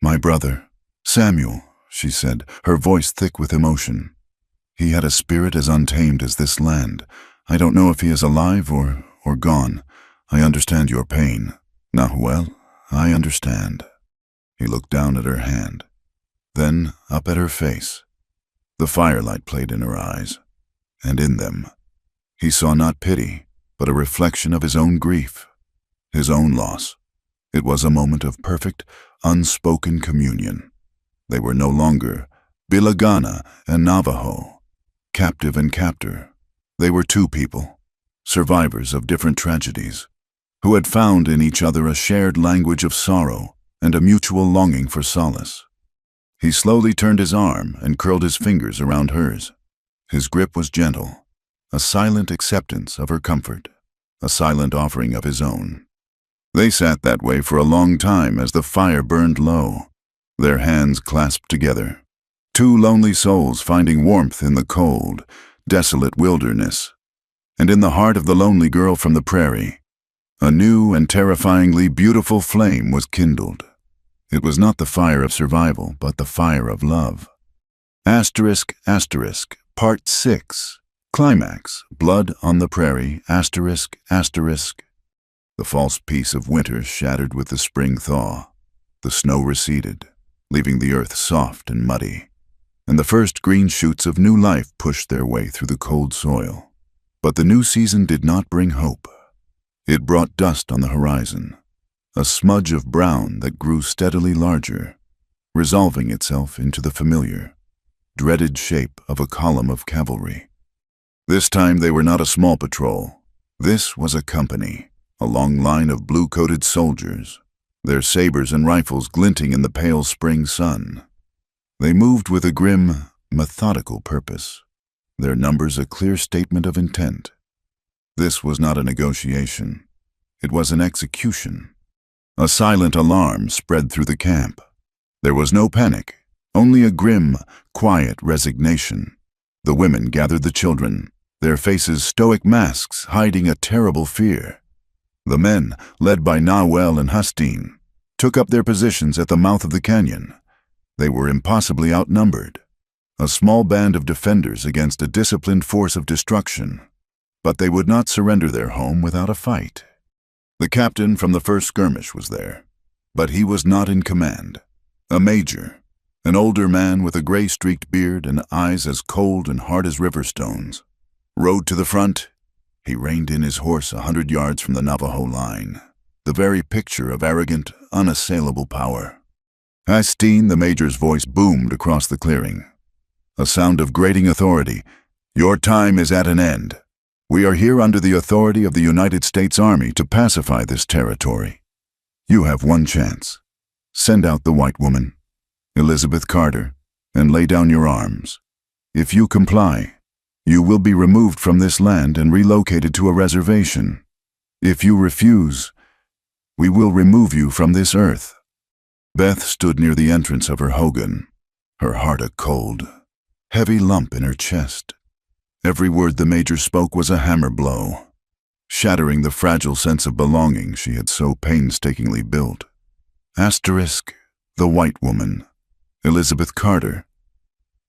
"My brother, Samuel," she said, her voice thick with emotion. "He had a spirit as untamed as this land. I don't know if he is alive or gone. I understand your pain. Nahuel, I understand." He looked down at her hand, then up at her face. The firelight played in her eyes, and in them, he saw not pity, but a reflection of his own grief, his own loss. It was a moment of perfect, unspoken communion. They were no longer Bilagana and Navajo, captive and captor. They were two people, survivors of different tragedies, who had found in each other a shared language of sorrow and a mutual longing for solace. He slowly turned his arm and curled his fingers around hers. His grip was gentle, a silent acceptance of her comfort, a silent offering of his own. They sat that way for a long time as the fire burned low, their hands clasped together, two lonely souls finding warmth in the cold, desolate wilderness. And in the heart of the lonely girl from the prairie, a new and terrifyingly beautiful flame was kindled. It was not the fire of survival, but the fire of love. Asterisk, asterisk, Part 6. Climax, Blood on the Prairie, asterisk, asterisk. The false peace of winter shattered with the spring thaw. The snow receded, leaving the earth soft and muddy, and the first green shoots of new life pushed their way through the cold soil. But the new season did not bring hope. It brought dust on the horizon, a smudge of brown that grew steadily larger, resolving itself into the familiar, dreaded shape of a column of cavalry. This time they were not a small patrol. This was a company, a long line of blue-coated soldiers, their sabers and rifles glinting in the pale spring sun. They moved with a grim, methodical purpose, their numbers a clear statement of intent. This was not a negotiation. It was an execution. A silent alarm spread through the camp. There was no panic, only a grim, quiet resignation. The women gathered the children, their faces stoic masks hiding a terrible fear. The men, led by Nahuel and Justine, took up their positions at the mouth of the canyon. They were impossibly outnumbered, a small band of defenders against a disciplined force of destruction. But they would not surrender their home without a fight. The captain from the first skirmish was there, but he was not in command. A major, an older man with a gray-streaked beard and eyes as cold and hard as river stones, rode to the front. He reined in his horse 100 yards from the Navajo line, the very picture of arrogant, unassailable power. Justine, the major's voice boomed across the clearing, a sound of grating authority. "Your time is at an end. We are here under the authority of the United States Army to pacify this territory. You have one chance. Send out the white woman, Elizabeth Carter, and lay down your arms. If you comply, you will be removed from this land and relocated to a reservation. If you refuse, we will remove you from this earth." Beth stood near the entrance of her hogan, her heart a cold, heavy lump in her chest. Every word the Major spoke was a hammer blow, shattering the fragile sense of belonging she had so painstakingly built. Asterisk, the white woman, Elizabeth Carter.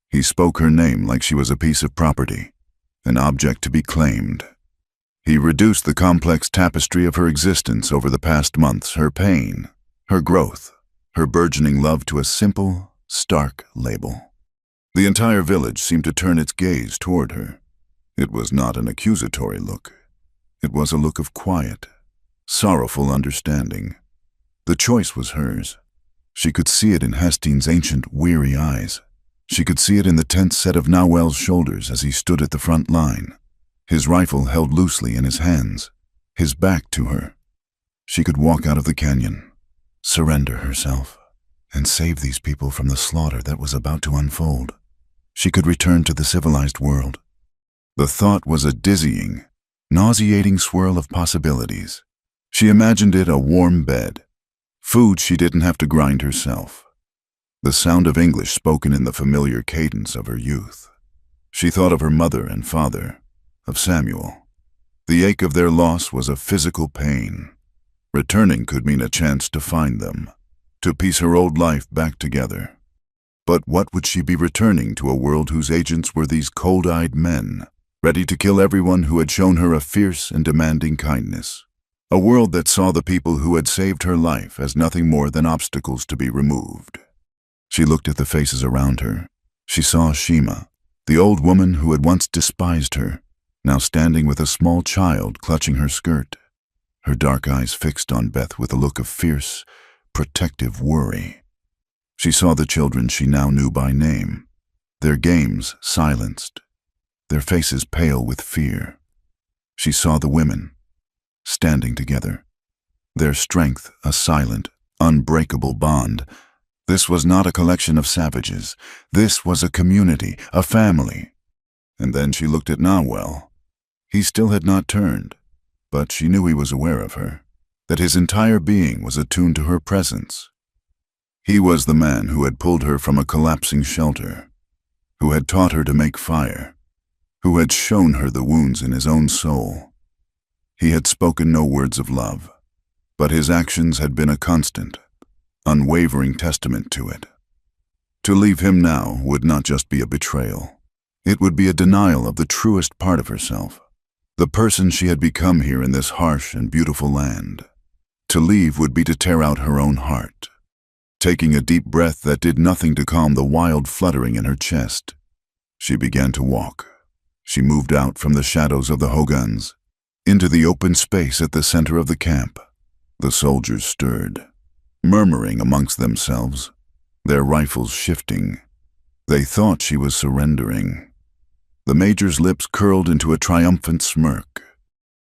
He spoke her name like she was a piece of property, an object to be claimed. He reduced the complex tapestry of her existence over the past months, her pain, her growth, her burgeoning love to a simple, stark label. The entire village seemed to turn its gaze toward her. It was not an accusatory look. It was a look of quiet, sorrowful understanding. The choice was hers. She could see it in Hestine's ancient, weary eyes. She could see it in the tense set of Nawel's shoulders as he stood at the front line, his rifle held loosely in his hands, his back to her. She could walk out of the canyon, surrender herself, and save these people from the slaughter that was about to unfold. She could return to the civilized world. The thought was a dizzying, nauseating swirl of possibilities. She imagined it a warm bed, food she didn't have to grind herself, the sound of English spoken in the familiar cadence of her youth. She thought of her mother and father, of Samuel. The ache of their loss was a physical pain. Returning could mean a chance to find them, to piece her old life back together. But what would she be returning to a world whose agents were these cold-eyed men, ready to kill everyone who had shown her a fierce and demanding kindness? A world that saw the people who had saved her life as nothing more than obstacles to be removed. She looked at the faces around her. She saw Shima, the old woman who had once despised her, now standing with a small child clutching her skirt, her dark eyes fixed on Beth with a look of fierce, protective worry. She saw the children she now knew by name, their games silenced, their faces pale with fear. She saw the women, standing together, their strength a silent, unbreakable bond. This was not a collection of savages. This was a community, a family. And then she looked at Nawel. He still had not turned, but she knew he was aware of her, that his entire being was attuned to her presence. He was the man who had pulled her from a collapsing shelter, who had taught her to make fire, who had shown her the wounds in his own soul. He had spoken no words of love, but his actions had been a constant, unwavering testament to it. To leave him now would not just be a betrayal. It would be a denial of the truest part of herself, the person she had become here in this harsh and beautiful land. To leave would be to tear out her own heart. Taking a deep breath that did nothing to calm the wild fluttering in her chest, she began to walk. She moved out from the shadows of the hogans, into the open space at the center of the camp. The soldiers stirred, murmuring amongst themselves, their rifles shifting. They thought she was surrendering. The Major's lips curled into a triumphant smirk.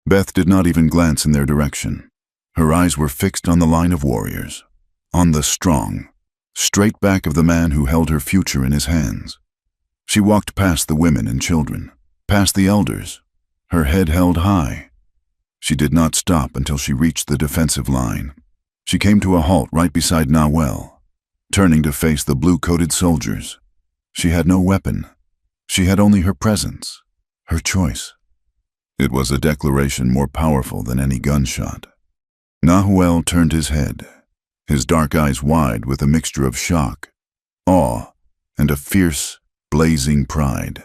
Beth did not even glance in their direction. Her eyes were fixed on the line of warriors, on the strong, straight back of the man who held her future in his hands. She walked past the women and children, past the elders, her head held high. She did not stop until she reached the defensive line. She came to a halt right beside Nawel, turning to face the blue-coated soldiers. She had no weapon. She had only her presence, her choice. It was a declaration more powerful than any gunshot. Nahuel turned his head, his dark eyes wide with a mixture of shock, awe, and a fierce, blazing pride.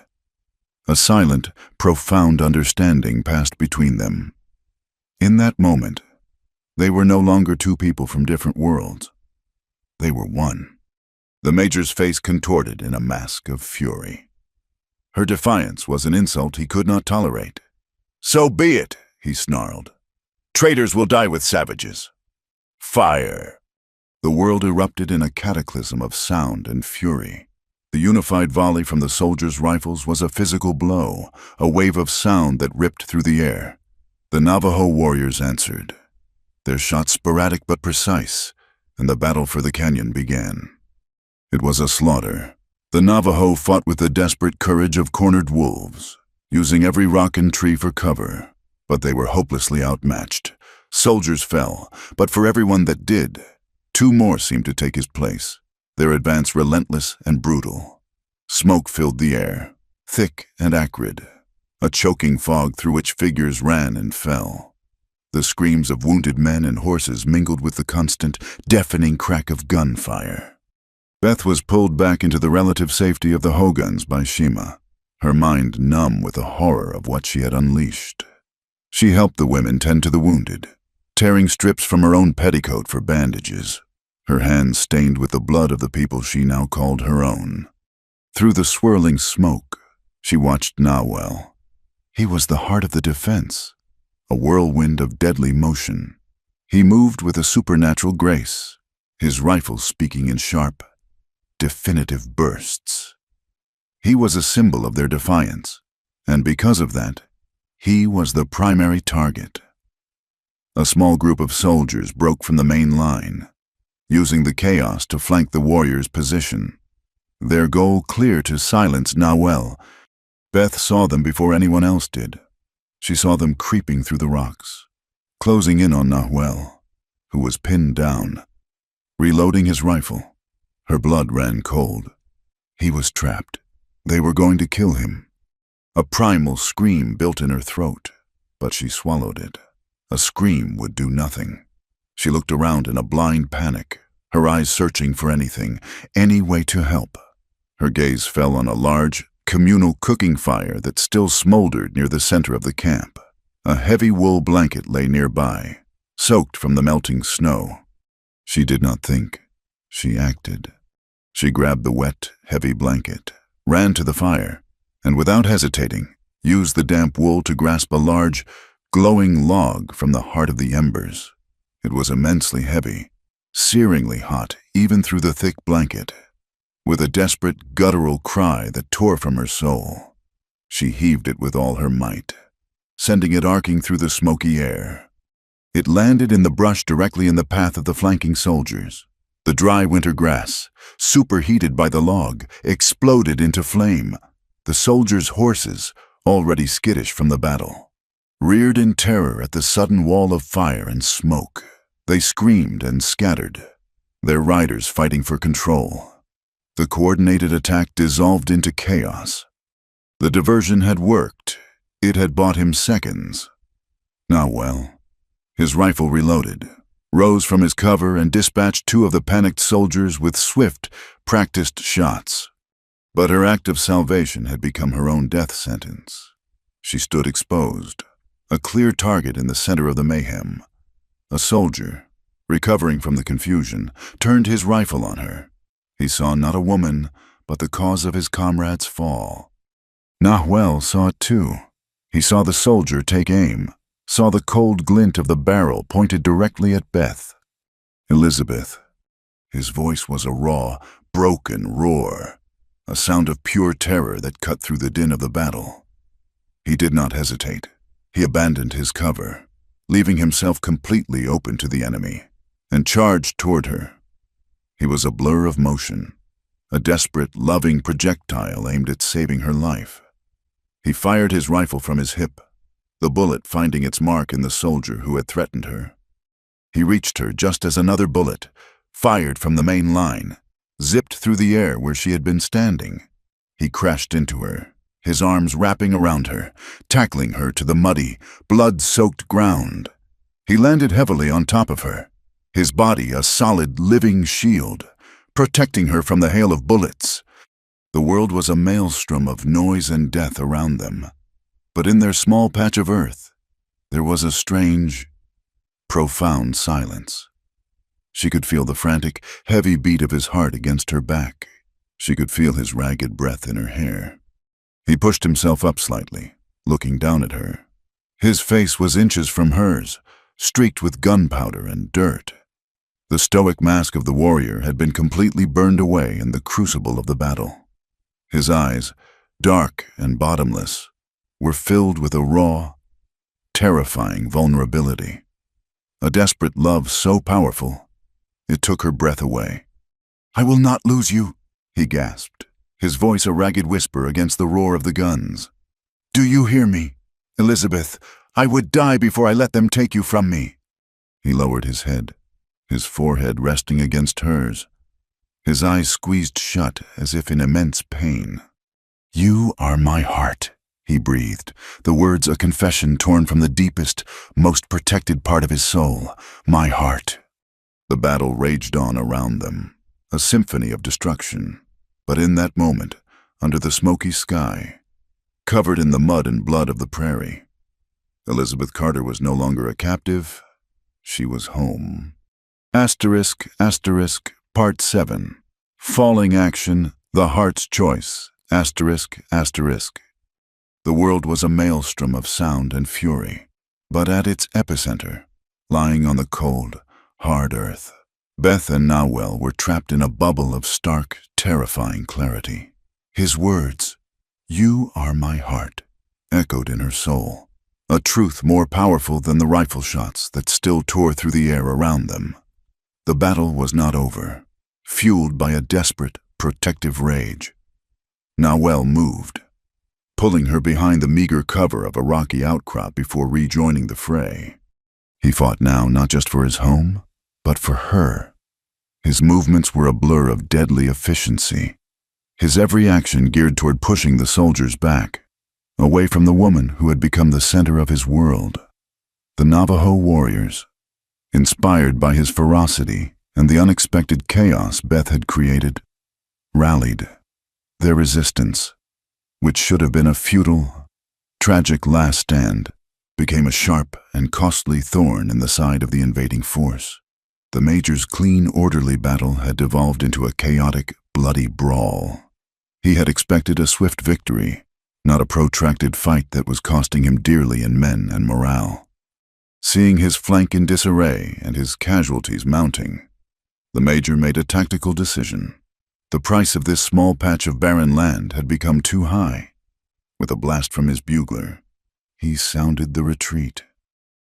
A silent, profound understanding passed between them. In that moment, they were no longer two people from different worlds. They were one. The Major's face contorted in a mask of fury. Her defiance was an insult he could not tolerate. "So be it," he snarled. "Traitors will die with savages." Fire! The world erupted in a cataclysm of sound and fury. The unified volley from the soldiers' rifles was a physical blow, a wave of sound that ripped through the air. The Navajo warriors answered, their shots sporadic but precise, and the battle for the canyon began. It was a slaughter. The Navajo fought with the desperate courage of cornered wolves, using every rock and tree for cover, but they were hopelessly outmatched. Soldiers fell, but for everyone that did, Two more seemed to take his place, their advance relentless and brutal. Smoke filled the air, thick and acrid, a choking fog through which figures ran and fell. The screams of wounded men and horses mingled with the constant, deafening crack of gunfire. Beth was pulled back into the relative safety of the hogans by Shima, her mind numb with the horror of what she had unleashed. She helped the women tend to the wounded, tearing strips from her own petticoat for bandages, her hands stained with the blood of the people she now called her own. Through the swirling smoke, she watched Nawel. He was the heart of the defense, a whirlwind of deadly motion. He moved with a supernatural grace, his rifle speaking in sharp, definitive bursts. He was a symbol of their defiance, and because of that, he was the primary target. A small group of soldiers broke from the main line, using the chaos to flank the warriors' position, their goal clear to silence Nawel. Beth saw them before anyone else did. She saw them creeping through the rocks, closing in on Nawel, who was pinned down. Reloading his rifle, her blood ran cold. He was trapped. They were going to kill him. A primal scream built in her throat, but she swallowed it. A scream would do nothing. She looked around in a blind panic, her eyes searching for anything, any way to help. Her gaze fell on a large, communal cooking fire that still smoldered near the center of the camp. A heavy wool blanket lay nearby, soaked from the melting snow. She did not think. She acted. She grabbed the wet, heavy blanket, ran to the fire, and without hesitating, used the damp wool to grasp a large, glowing log from the heart of the embers. It was immensely heavy, searingly hot even through the thick blanket. With a desperate, guttural cry that tore from her soul, she heaved it with all her might, sending it arcing through the smoky air. It landed in the brush directly in the path of the flanking soldiers. The dry winter grass, superheated by the log, exploded into flame. The soldiers' horses, already skittish from the battle, reared in terror at the sudden wall of fire and smoke. They screamed and scattered, their riders fighting for control. The coordinated attack dissolved into chaos. The diversion had worked. It had bought him seconds. Nawel, his rifle reloaded, rose from his cover and dispatched two of the panicked soldiers with swift, practiced shots. But her act of salvation had become her own death sentence. She stood exposed, a clear target in the center of the mayhem. A soldier, recovering from the confusion, turned his rifle on her. He saw not a woman, but the cause of his comrade's fall. Nawel saw it too. He saw the soldier take aim, saw the cold glint of the barrel pointed directly at Beth. Elizabeth. His voice was a raw, broken roar, a sound of pure terror that cut through the din of the battle. He did not hesitate. He abandoned his cover, leaving himself completely open to the enemy, and charged toward her. He was a blur of motion, a desperate, loving projectile aimed at saving her life. He fired his rifle from his hip, the bullet finding its mark in the soldier who had threatened her. He reached her just as another bullet, fired from the main line, zipped through the air where she had been standing. He crashed into her, his arms wrapping around her, tackling her to the muddy, blood-soaked ground. He landed heavily on top of her, his body a solid, living shield, protecting her from the hail of bullets. The world was a maelstrom of noise and death around them, but in their small patch of earth, there was a strange, profound silence. She could feel the frantic, heavy beat of his heart against her back. She could feel his ragged breath in her hair. He pushed himself up slightly, looking down at her. His face was inches from hers, streaked with gunpowder and dirt. The stoic mask of the warrior had been completely burned away in the crucible of the battle. His eyes, dark and bottomless, were filled with a raw, terrifying vulnerability. A desperate love so powerful, it took her breath away. "I will not lose you," he gasped, his voice a ragged whisper against the roar of the guns. "Do you hear me? Elizabeth, I would die before I let them take you from me." He lowered his head, his forehead resting against hers, his eyes squeezed shut as if in immense pain. "You are my heart," he breathed, the words a confession torn from the deepest, most protected part of his soul. "My heart." The battle raged on around them, a symphony of destruction. But in that moment, under the smoky sky, covered in the mud and blood of the prairie, Elizabeth Carter was no longer a captive. She was home. Asterisk, asterisk, Part 7. Falling action, the heart's choice. Asterisk, asterisk. The world was a maelstrom of sound and fury, but at its epicenter, lying on the cold, hard earth, Beth and Nawel were trapped in a bubble of stark, terrifying clarity. His words, "You are my heart," echoed in her soul, a truth more powerful than the rifle shots that still tore through the air around them. The battle was not over. Fueled by a desperate, protective rage, Nawel moved, pulling her behind the meager cover of a rocky outcrop before rejoining the fray. He fought now not just for his home, but for her. His movements were a blur of deadly efficiency, his every action geared toward pushing the soldiers back, away from the woman who had become the center of his world. The Navajo warriors, inspired by his ferocity and the unexpected chaos Beth had created, rallied. Their resistance, which should have been a futile, tragic last stand, became a sharp and costly thorn in the side of the invading force. The Major's clean, orderly battle had devolved into a chaotic, bloody brawl. He had expected a swift victory, not a protracted fight that was costing him dearly in men and morale. Seeing his flank in disarray and his casualties mounting, the Major made a tactical decision. The price of this small patch of barren land had become too high. With a blast from his bugler, he sounded the retreat.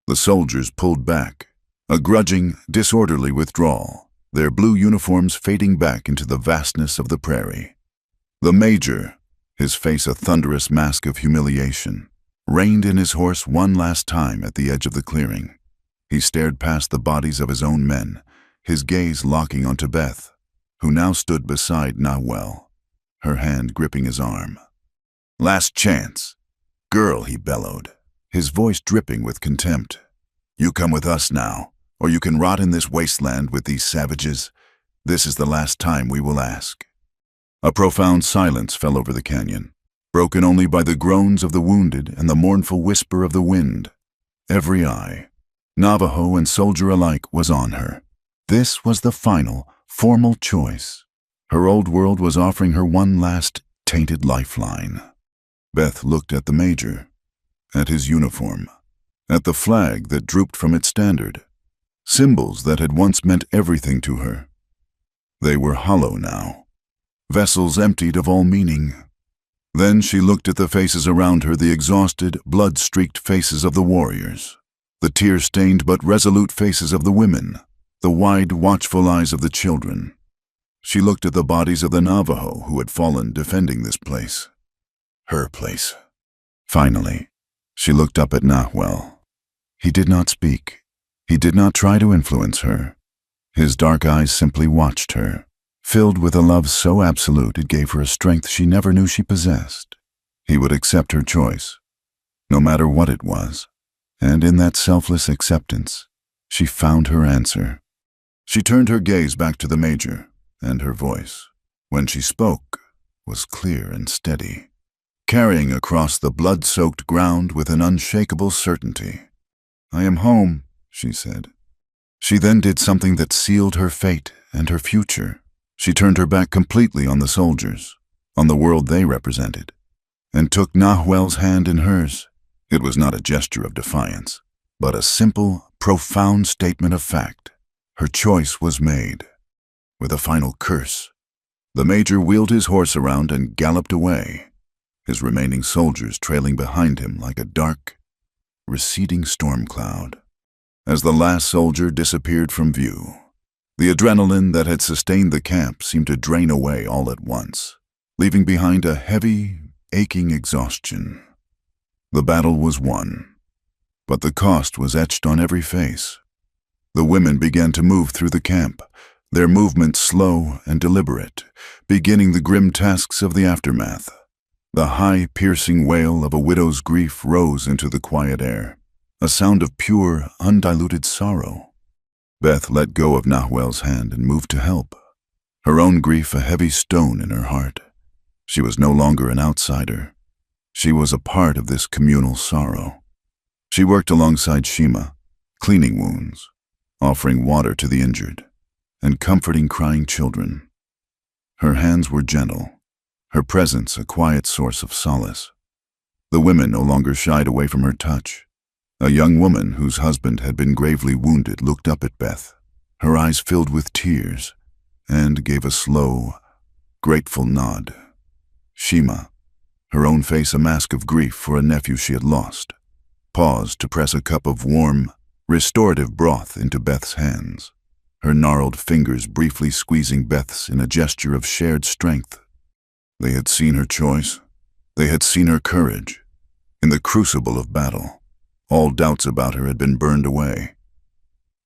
The soldiers pulled back, a grudging, disorderly withdrawal, their blue uniforms fading back into the vastness of the prairie. The Major, his face a thunderous mask of humiliation, reined in his horse one last time at the edge of the clearing. He stared past the bodies of his own men, his gaze locking onto Beth, who now stood beside Nawel, her hand gripping his arm. "Last chance. Girl," he bellowed, his voice dripping with contempt. "You come with us now, or you can rot in this wasteland with these savages. This is the last time we will ask." A profound silence fell over the canyon, broken only by the groans of the wounded and the mournful whisper of the wind. Every eye, Navajo and soldier alike, was on her. This was the final, formal choice. Her old world was offering her one last, tainted lifeline. Beth looked at the Major, at his uniform, at the flag that drooped from its standard, symbols that had once meant everything to her. They were hollow now, vessels emptied of all meaning. Then she looked at the faces around her, the exhausted, blood-streaked faces of the warriors, the tear-stained but resolute faces of the women, the wide, watchful eyes of the children. She looked at the bodies of the Navajo who had fallen defending this place. Her place. Finally, she looked up at Nawel. He did not speak. He did not try to influence her. His dark eyes simply watched her, filled with a love so absolute it gave her a strength she never knew she possessed. He would accept her choice, no matter what it was, and in that selfless acceptance, she found her answer. She turned her gaze back to the Major, and her voice, when she spoke, was clear and steady, carrying across the blood-soaked ground with an unshakable certainty. "I am home," she said. She then did something that sealed her fate and her future. She turned her back completely on the soldiers, on the world they represented, and took Nawel's hand in hers. It was not a gesture of defiance, but a simple, profound statement of fact. Her choice was made. With a final curse, the Major wheeled his horse around and galloped away, his remaining soldiers trailing behind him like a dark, receding storm cloud. As the last soldier disappeared from view, the adrenaline that had sustained the camp seemed to drain away all at once, leaving behind a heavy, aching exhaustion. The battle was won, but the cost was etched on every face. The women began to move through the camp, their movements slow and deliberate, beginning the grim tasks of the aftermath. The high, piercing wail of a widow's grief rose into the quiet air, a sound of pure, undiluted sorrow. Beth let go of Nahuel's hand and moved to help, her own grief a heavy stone in her heart. She was no longer an outsider. She was a part of this communal sorrow. She worked alongside Shima, cleaning wounds, offering water to the injured, and comforting crying children. Her hands were gentle, her presence a quiet source of solace. The women no longer shied away from her touch. A young woman whose husband had been gravely wounded looked up at Beth, her eyes filled with tears, and gave a slow, grateful nod. Shima, her own face a mask of grief for a nephew she had lost, paused to press a cup of warm, restorative broth into Beth's hands, her gnarled fingers briefly squeezing Beth's in a gesture of shared strength. They had seen her choice. They had seen her courage. In the crucible of battle, all doubts about her had been burned away.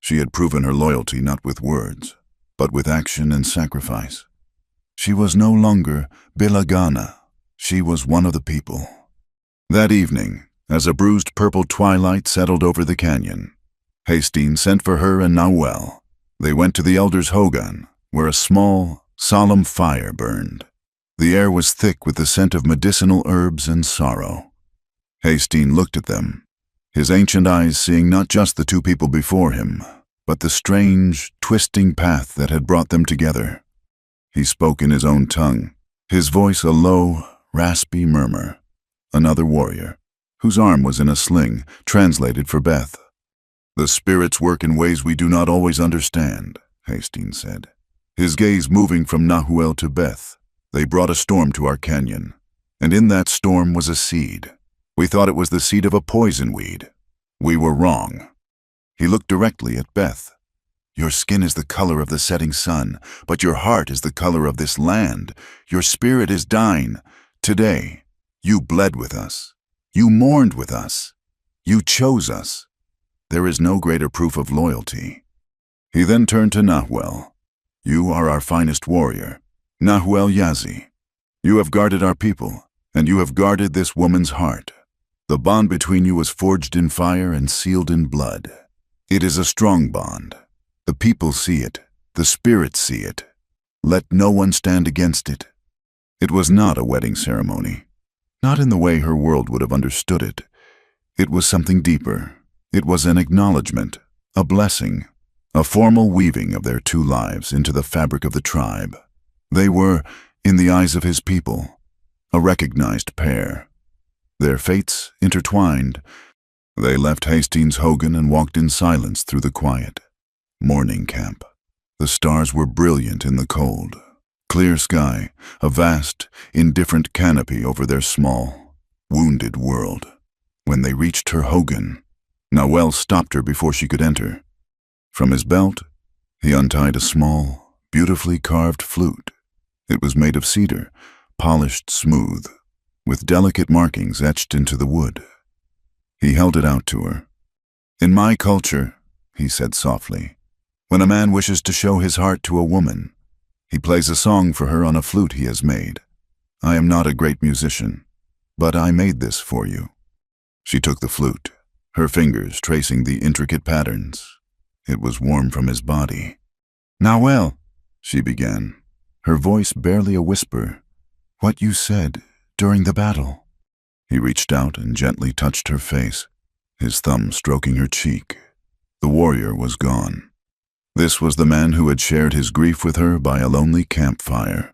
She had proven her loyalty not with words, but with action and sacrifice. She was no longer Bilagana. She was one of the people. That evening, as a bruised purple twilight settled over the canyon, Hastings sent for her and Nahuel. They went to the elder's hogan, where a small, solemn fire burned. The air was thick with the scent of medicinal herbs and sorrow. Hastings looked at them, his ancient eyes seeing not just the two people before him, but the strange, twisting path that had brought them together. He spoke in his own tongue, his voice a low, raspy murmur. Another warrior, whose arm was in a sling, translated for Beth. "The spirits work in ways we do not always understand," Hastings said, his gaze moving from Nahuel to Beth. "They brought a storm to our canyon, and in that storm was a seed. We thought it was the seed of a poison weed. We were wrong." He looked directly at Beth. "Your skin is the color of the setting sun, but your heart is the color of this land. Your spirit is dying. Today, you bled with us. You mourned with us. You chose us. There is no greater proof of loyalty." He then turned to Nahuel. "You are our finest warrior, Nahuel Yazi. You have guarded our people, and you have guarded this woman's heart. The bond between you was forged in fire and sealed in blood. It is a strong bond. The people see it. The spirits see it. Let no one stand against it." It was not a wedding ceremony, not in the way her world would have understood it. It was something deeper. It was an acknowledgement, a blessing, a formal weaving of their two lives into the fabric of the tribe. They were, in the eyes of his people, a recognized pair. Their fates intertwined. They left Hastings Hogan and walked in silence through the quiet morning camp. The stars were brilliant in the cold. Clear sky, a vast, indifferent canopy over their small, wounded world. When they reached her hogan, Nahuel stopped her before she could enter. From his belt, he untied a small, beautifully carved flute. It was made of cedar, polished smooth, with delicate markings etched into the wood. He held it out to her. "In my culture," he said softly, "when a man wishes to show his heart to a woman, he plays a song for her on a flute he has made. I am not a great musician, but I made this for you." She took the flute, her fingers tracing the intricate patterns. It was warm from his body. "Nahuel," she began, her voice barely a whisper, "what you said during the battle." He reached out and gently touched her face, his thumb stroking her cheek. The warrior was gone. This was the man who had shared his grief with her by a lonely campfire.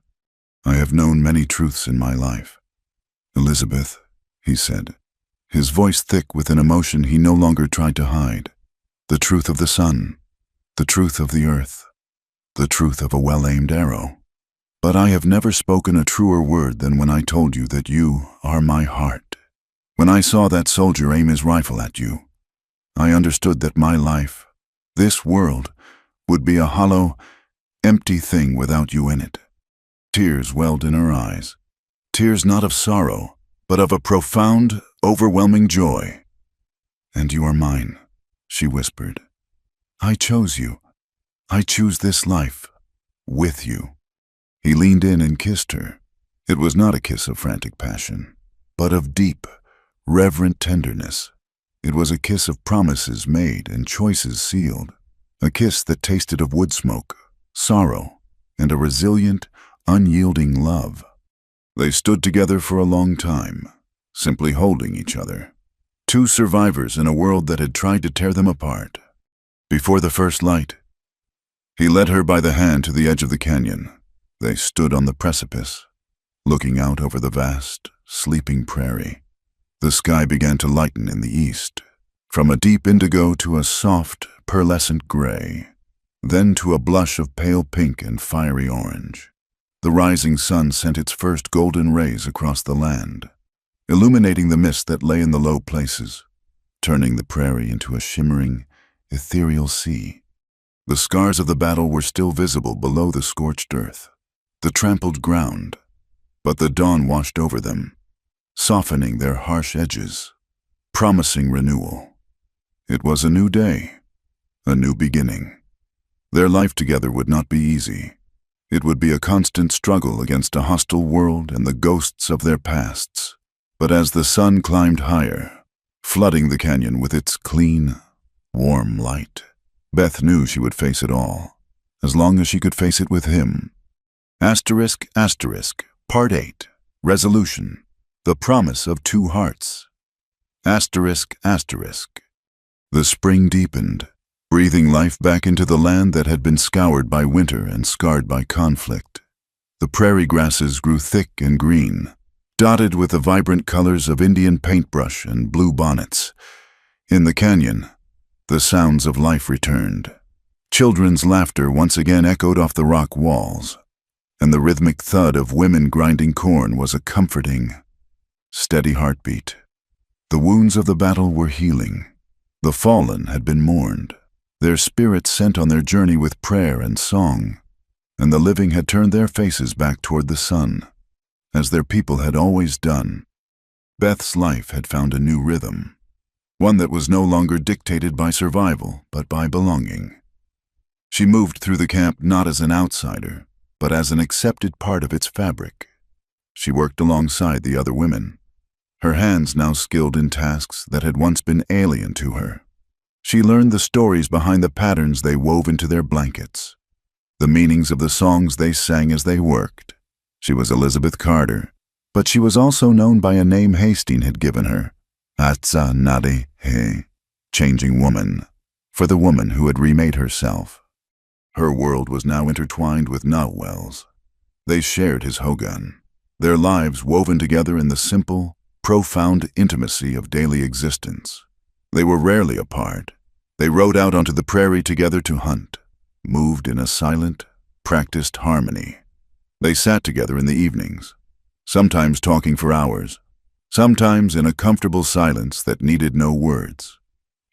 "I have known many truths in my life, Elizabeth," he said, his voice thick with an emotion he no longer tried to hide. "The truth of the sun, the truth of the earth, the truth of a well-aimed arrow. But I have never spoken a truer word than when I told you that you are my heart. When I saw that soldier aim his rifle at you, I understood that my life, this world, would be a hollow, empty thing without you in it." Tears welled in her eyes. Tears not of sorrow, but of a profound, overwhelming joy. "And you are mine," she whispered. I chose you. I choose this life. With you." He leaned in and kissed her. It was not a kiss of frantic passion, but of deep, reverent tenderness. It was a kiss of promises made and choices sealed. A kiss that tasted of wood smoke, sorrow, and a resilient, unyielding love. They stood together for a long time, simply holding each other. Two survivors in a world that had tried to tear them apart. Before the first light, he led her by the hand to the edge of the canyon. They stood on the precipice, looking out over the vast, sleeping prairie. The sky began to lighten in the east, from a deep indigo to a soft, pearlescent gray, then to a blush of pale pink and fiery orange. The rising sun sent its first golden rays across the land, illuminating the mist that lay in the low places, turning the prairie into a shimmering, ethereal sea. The scars of the battle were still visible below the scorched earth, the trampled ground, but the dawn washed over them, softening their harsh edges, promising renewal. It was a new day, a new beginning. Their life together would not be easy. It would be a constant struggle against a hostile world and the ghosts of their pasts. But as the sun climbed higher, flooding the canyon with its clean, warm light, Beth knew she would face it all, as long as she could face it with him. Asterisk, asterisk, Part 8, Resolution, the promise of two hearts. Asterisk, asterisk. The spring deepened, breathing life back into the land that had been scoured by winter and scarred by conflict. The prairie grasses grew thick and green, dotted with the vibrant colors of Indian paintbrush and blue bonnets. In the canyon, the sounds of life returned. Children's laughter once again echoed off the rock walls, and the rhythmic thud of women grinding corn was a comforting, steady heartbeat. The wounds of the battle were healing. The fallen had been mourned, their spirits sent on their journey with prayer and song, and the living had turned their faces back toward the sun, as their people had always done. Beth's life had found a new rhythm, one that was no longer dictated by survival, but by belonging. She moved through the camp not as an outsider, but as an accepted part of its fabric. She worked alongside the other women, her hands now skilled in tasks that had once been alien to her. She learned the stories behind the patterns they wove into their blankets, the meanings of the songs they sang as they worked. She was Elizabeth Carter, but she was also known by a name Hastings had given her, Atsa Nade He, changing woman, for the woman who had remade herself. Her world was now intertwined with Nawell's. They shared his hogan, their lives woven together in the simple, profound intimacy of daily existence. They were rarely apart. They rode out onto the prairie together to hunt, moved in a silent, practiced harmony. They sat together in the evenings, sometimes talking for hours, sometimes in a comfortable silence that needed no words.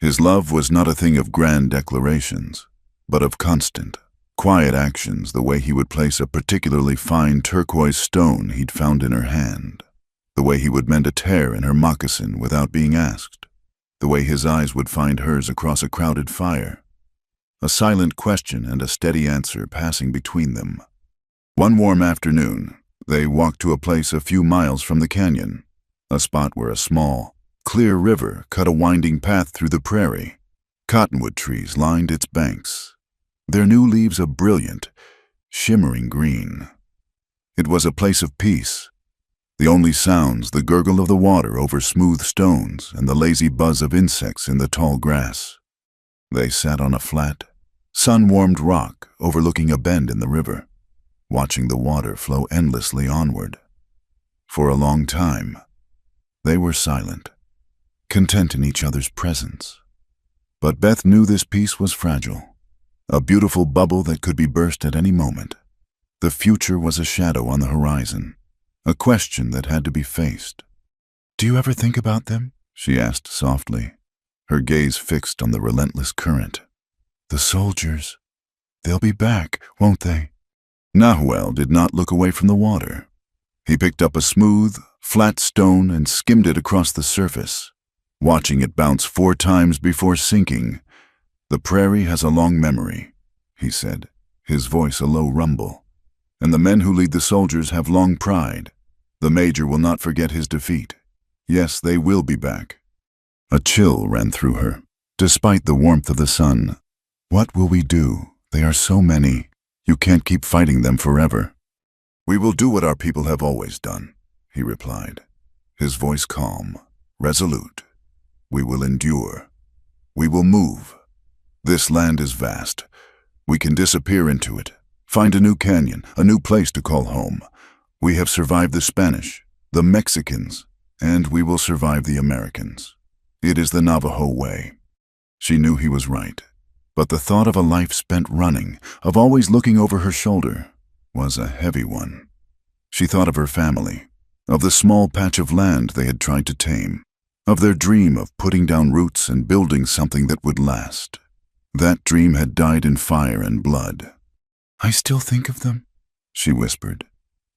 His love was not a thing of grand declarations, but of constant, quiet actions, the way he would place a particularly fine turquoise stone he'd found in her hand, the way he would mend a tear in her moccasin without being asked, the way his eyes would find hers across a crowded fire. A silent question and a steady answer passing between them. One warm afternoon, they walked to a place a few miles from the canyon, a spot where a small, clear river cut a winding path through the prairie. Cottonwood trees lined its banks, their new leaves a brilliant, shimmering green. It was a place of peace. The only sounds, the gurgle of the water over smooth stones and the lazy buzz of insects in the tall grass. They sat on a flat, sun-warmed rock overlooking a bend in the river, watching the water flow endlessly onward. For a long time, they were silent, content in each other's presence. But Beth knew this peace was fragile, a beautiful bubble that could be burst at any moment. The future was a shadow on the horizon, a question that had to be faced. "Do you ever think about them?" she asked softly, her gaze fixed on the relentless current. "The soldiers, they'll be back, won't they?" Nahuel did not look away from the water. He picked up a smooth, flat stone and skimmed it across the surface, watching it bounce 4 times before sinking, "The prairie has a long memory," he said, his voice a low rumble. "And the men who lead the soldiers have long pride. The major will not forget his defeat. Yes, they will be back." A chill ran through her, despite the warmth of the sun. "What will we do? They are so many. You can't keep fighting them forever." "We will do what our people have always done," he replied, his voice calm, resolute. "We will endure. We will move. This land is vast. We can disappear into it, find a new canyon, a new place to call home. We have survived the Spanish, the Mexicans, and we will survive the Americans. It is the Navajo way." She knew he was right, but the thought of a life spent running, of always looking over her shoulder, was a heavy one. She thought of her family, of the small patch of land they had tried to tame, of their dream of putting down roots and building something that would last. That dream had died in fire and blood. "I still think of them," she whispered,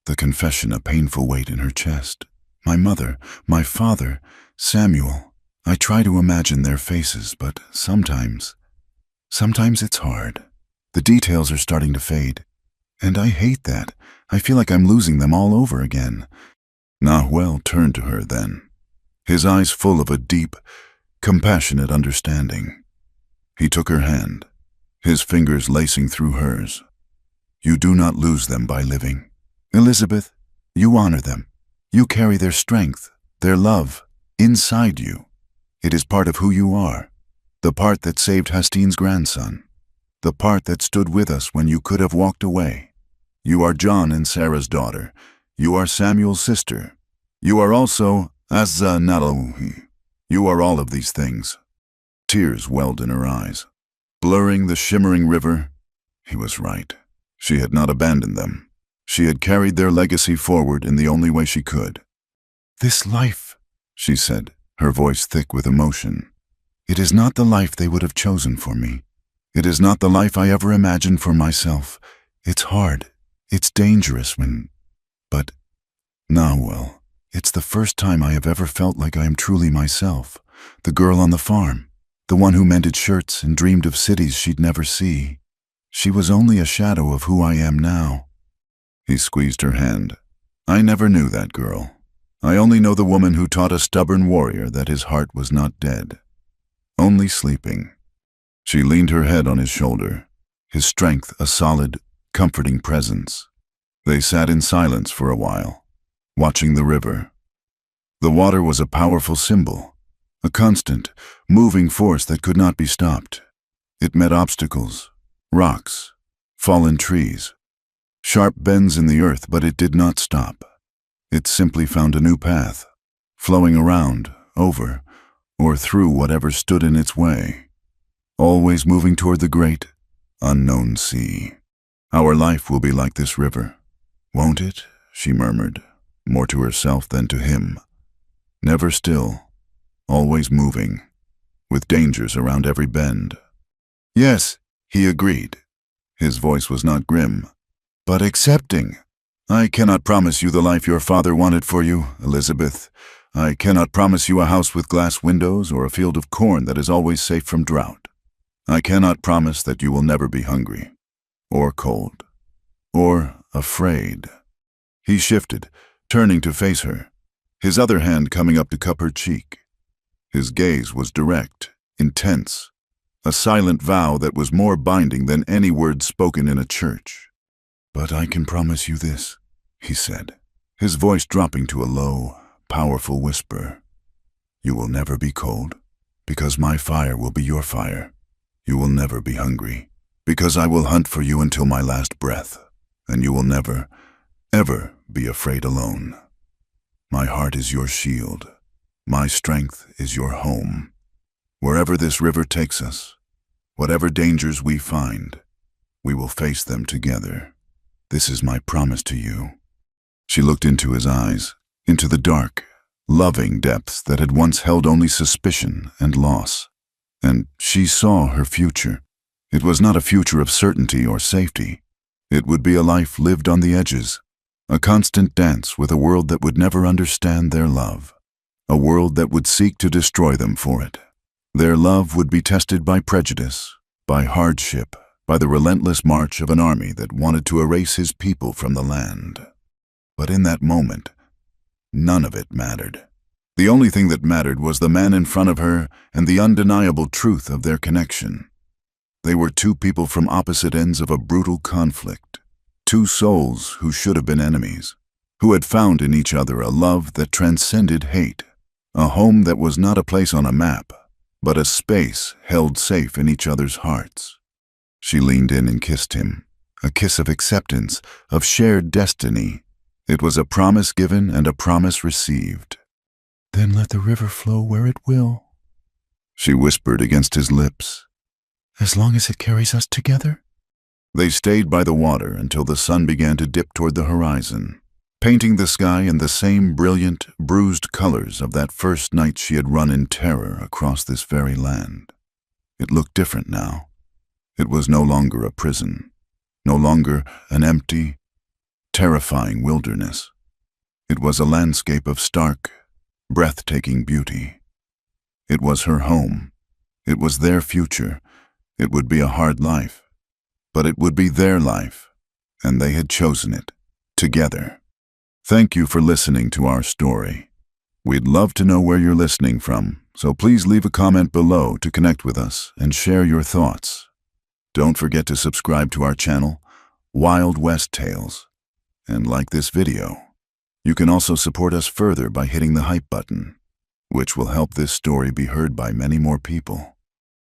the confession a painful weight in her chest. "My mother, my father, Samuel. I try to imagine their faces, but sometimes it's hard. The details are starting to fade. And I hate that. I feel like I'm losing them all over again." Nahuel turned to her then, his eyes full of a deep, compassionate understanding. He took her hand, his fingers lacing through hers. "You do not lose them by living. Elizabeth, you honor them. You carry their strength, their love, inside you. It is part of who you are, the part that saved Hastine's grandson, the part that stood with us when you could have walked away. You are John and Sarah's daughter. You are Samuel's sister. You are also Azza. You are all of these things." Tears welled in her eyes, blurring the shimmering river. He was right. She had not abandoned them. She had carried their legacy forward in the only way she could. "This life," she said, her voice thick with emotion. "It is not the life they would have chosen for me. It is not the life I ever imagined for myself. It's hard. It's dangerous But, Nahuel, it's the first time I have ever felt like I am truly myself. The girl on the farm. The one who mended shirts and dreamed of cities she'd never see. She was only a shadow of who I am now." He squeezed her hand. "I never knew that girl. I only know the woman who taught a stubborn warrior that his heart was not dead, only sleeping." She leaned her head on his shoulder, his strength a solid, comforting presence. They sat in silence for a while, watching the river. The water was a powerful symbol, a constant, moving force that could not be stopped. It met obstacles, rocks, fallen trees, sharp bends in the earth, but it did not stop. It simply found a new path, flowing around, over, or through whatever stood in its way, always moving toward the great, unknown sea. "Our life will be like this river, won't it?" she murmured, more to herself than to him. "Never still, always moving, with dangers around every bend." "Yes," he agreed. His voice was not grim, but accepting. "I cannot promise you the life your father wanted for you, Elizabeth. I cannot promise you a house with glass windows or a field of corn that is always safe from drought. I cannot promise that you will never be hungry, or cold, or afraid." He shifted, turning to face her, his other hand coming up to cup her cheek. His gaze was direct, intense, a silent vow that was more binding than any words spoken in a church. "But I can promise you this," he said, his voice dropping to a low, powerful whisper. "You will never be cold, because my fire will be your fire. You will never be hungry, because I will hunt for you until my last breath, and you will never, ever be afraid alone. My heart is your shield. My strength is your home. Wherever this river takes us, whatever dangers we find, we will face them together. This is my promise to you." She looked into his eyes, into the dark, loving depths that had once held only suspicion and loss. And she saw her future. It was not a future of certainty or safety. It would be a life lived on the edges, a constant dance with a world that would never understand their love, a world that would seek to destroy them for it. Their love would be tested by prejudice, by hardship, by the relentless march of an army that wanted to erase his people from the land. But in that moment, none of it mattered. The only thing that mattered was the man in front of her and the undeniable truth of their connection. They were two people from opposite ends of a brutal conflict, two souls who should have been enemies, who had found in each other a love that transcended hate, a home that was not a place on a map, but a space held safe in each other's hearts. She leaned in and kissed him, a kiss of acceptance, of shared destiny. It was a promise given and a promise received. "Then let the river flow where it will," she whispered against his lips, "as long as it carries us together." They stayed by the water until the sun began to dip toward the horizon, painting the sky in the same brilliant, bruised colors of that first night she had run in terror across this very land. It looked different now. It was no longer a prison, no longer an empty, terrifying wilderness. It was a landscape of stark, breathtaking beauty. It was her home. It was their future. It would be a hard life, but it would be their life, and they had chosen it, together. Thank you for listening to our story. We'd love to know where you're listening from, so please leave a comment below to connect with us and share your thoughts. Don't forget to subscribe to our channel, Wild West Tales, and like this video. You can also support us further by hitting the hype button, which will help this story be heard by many more people.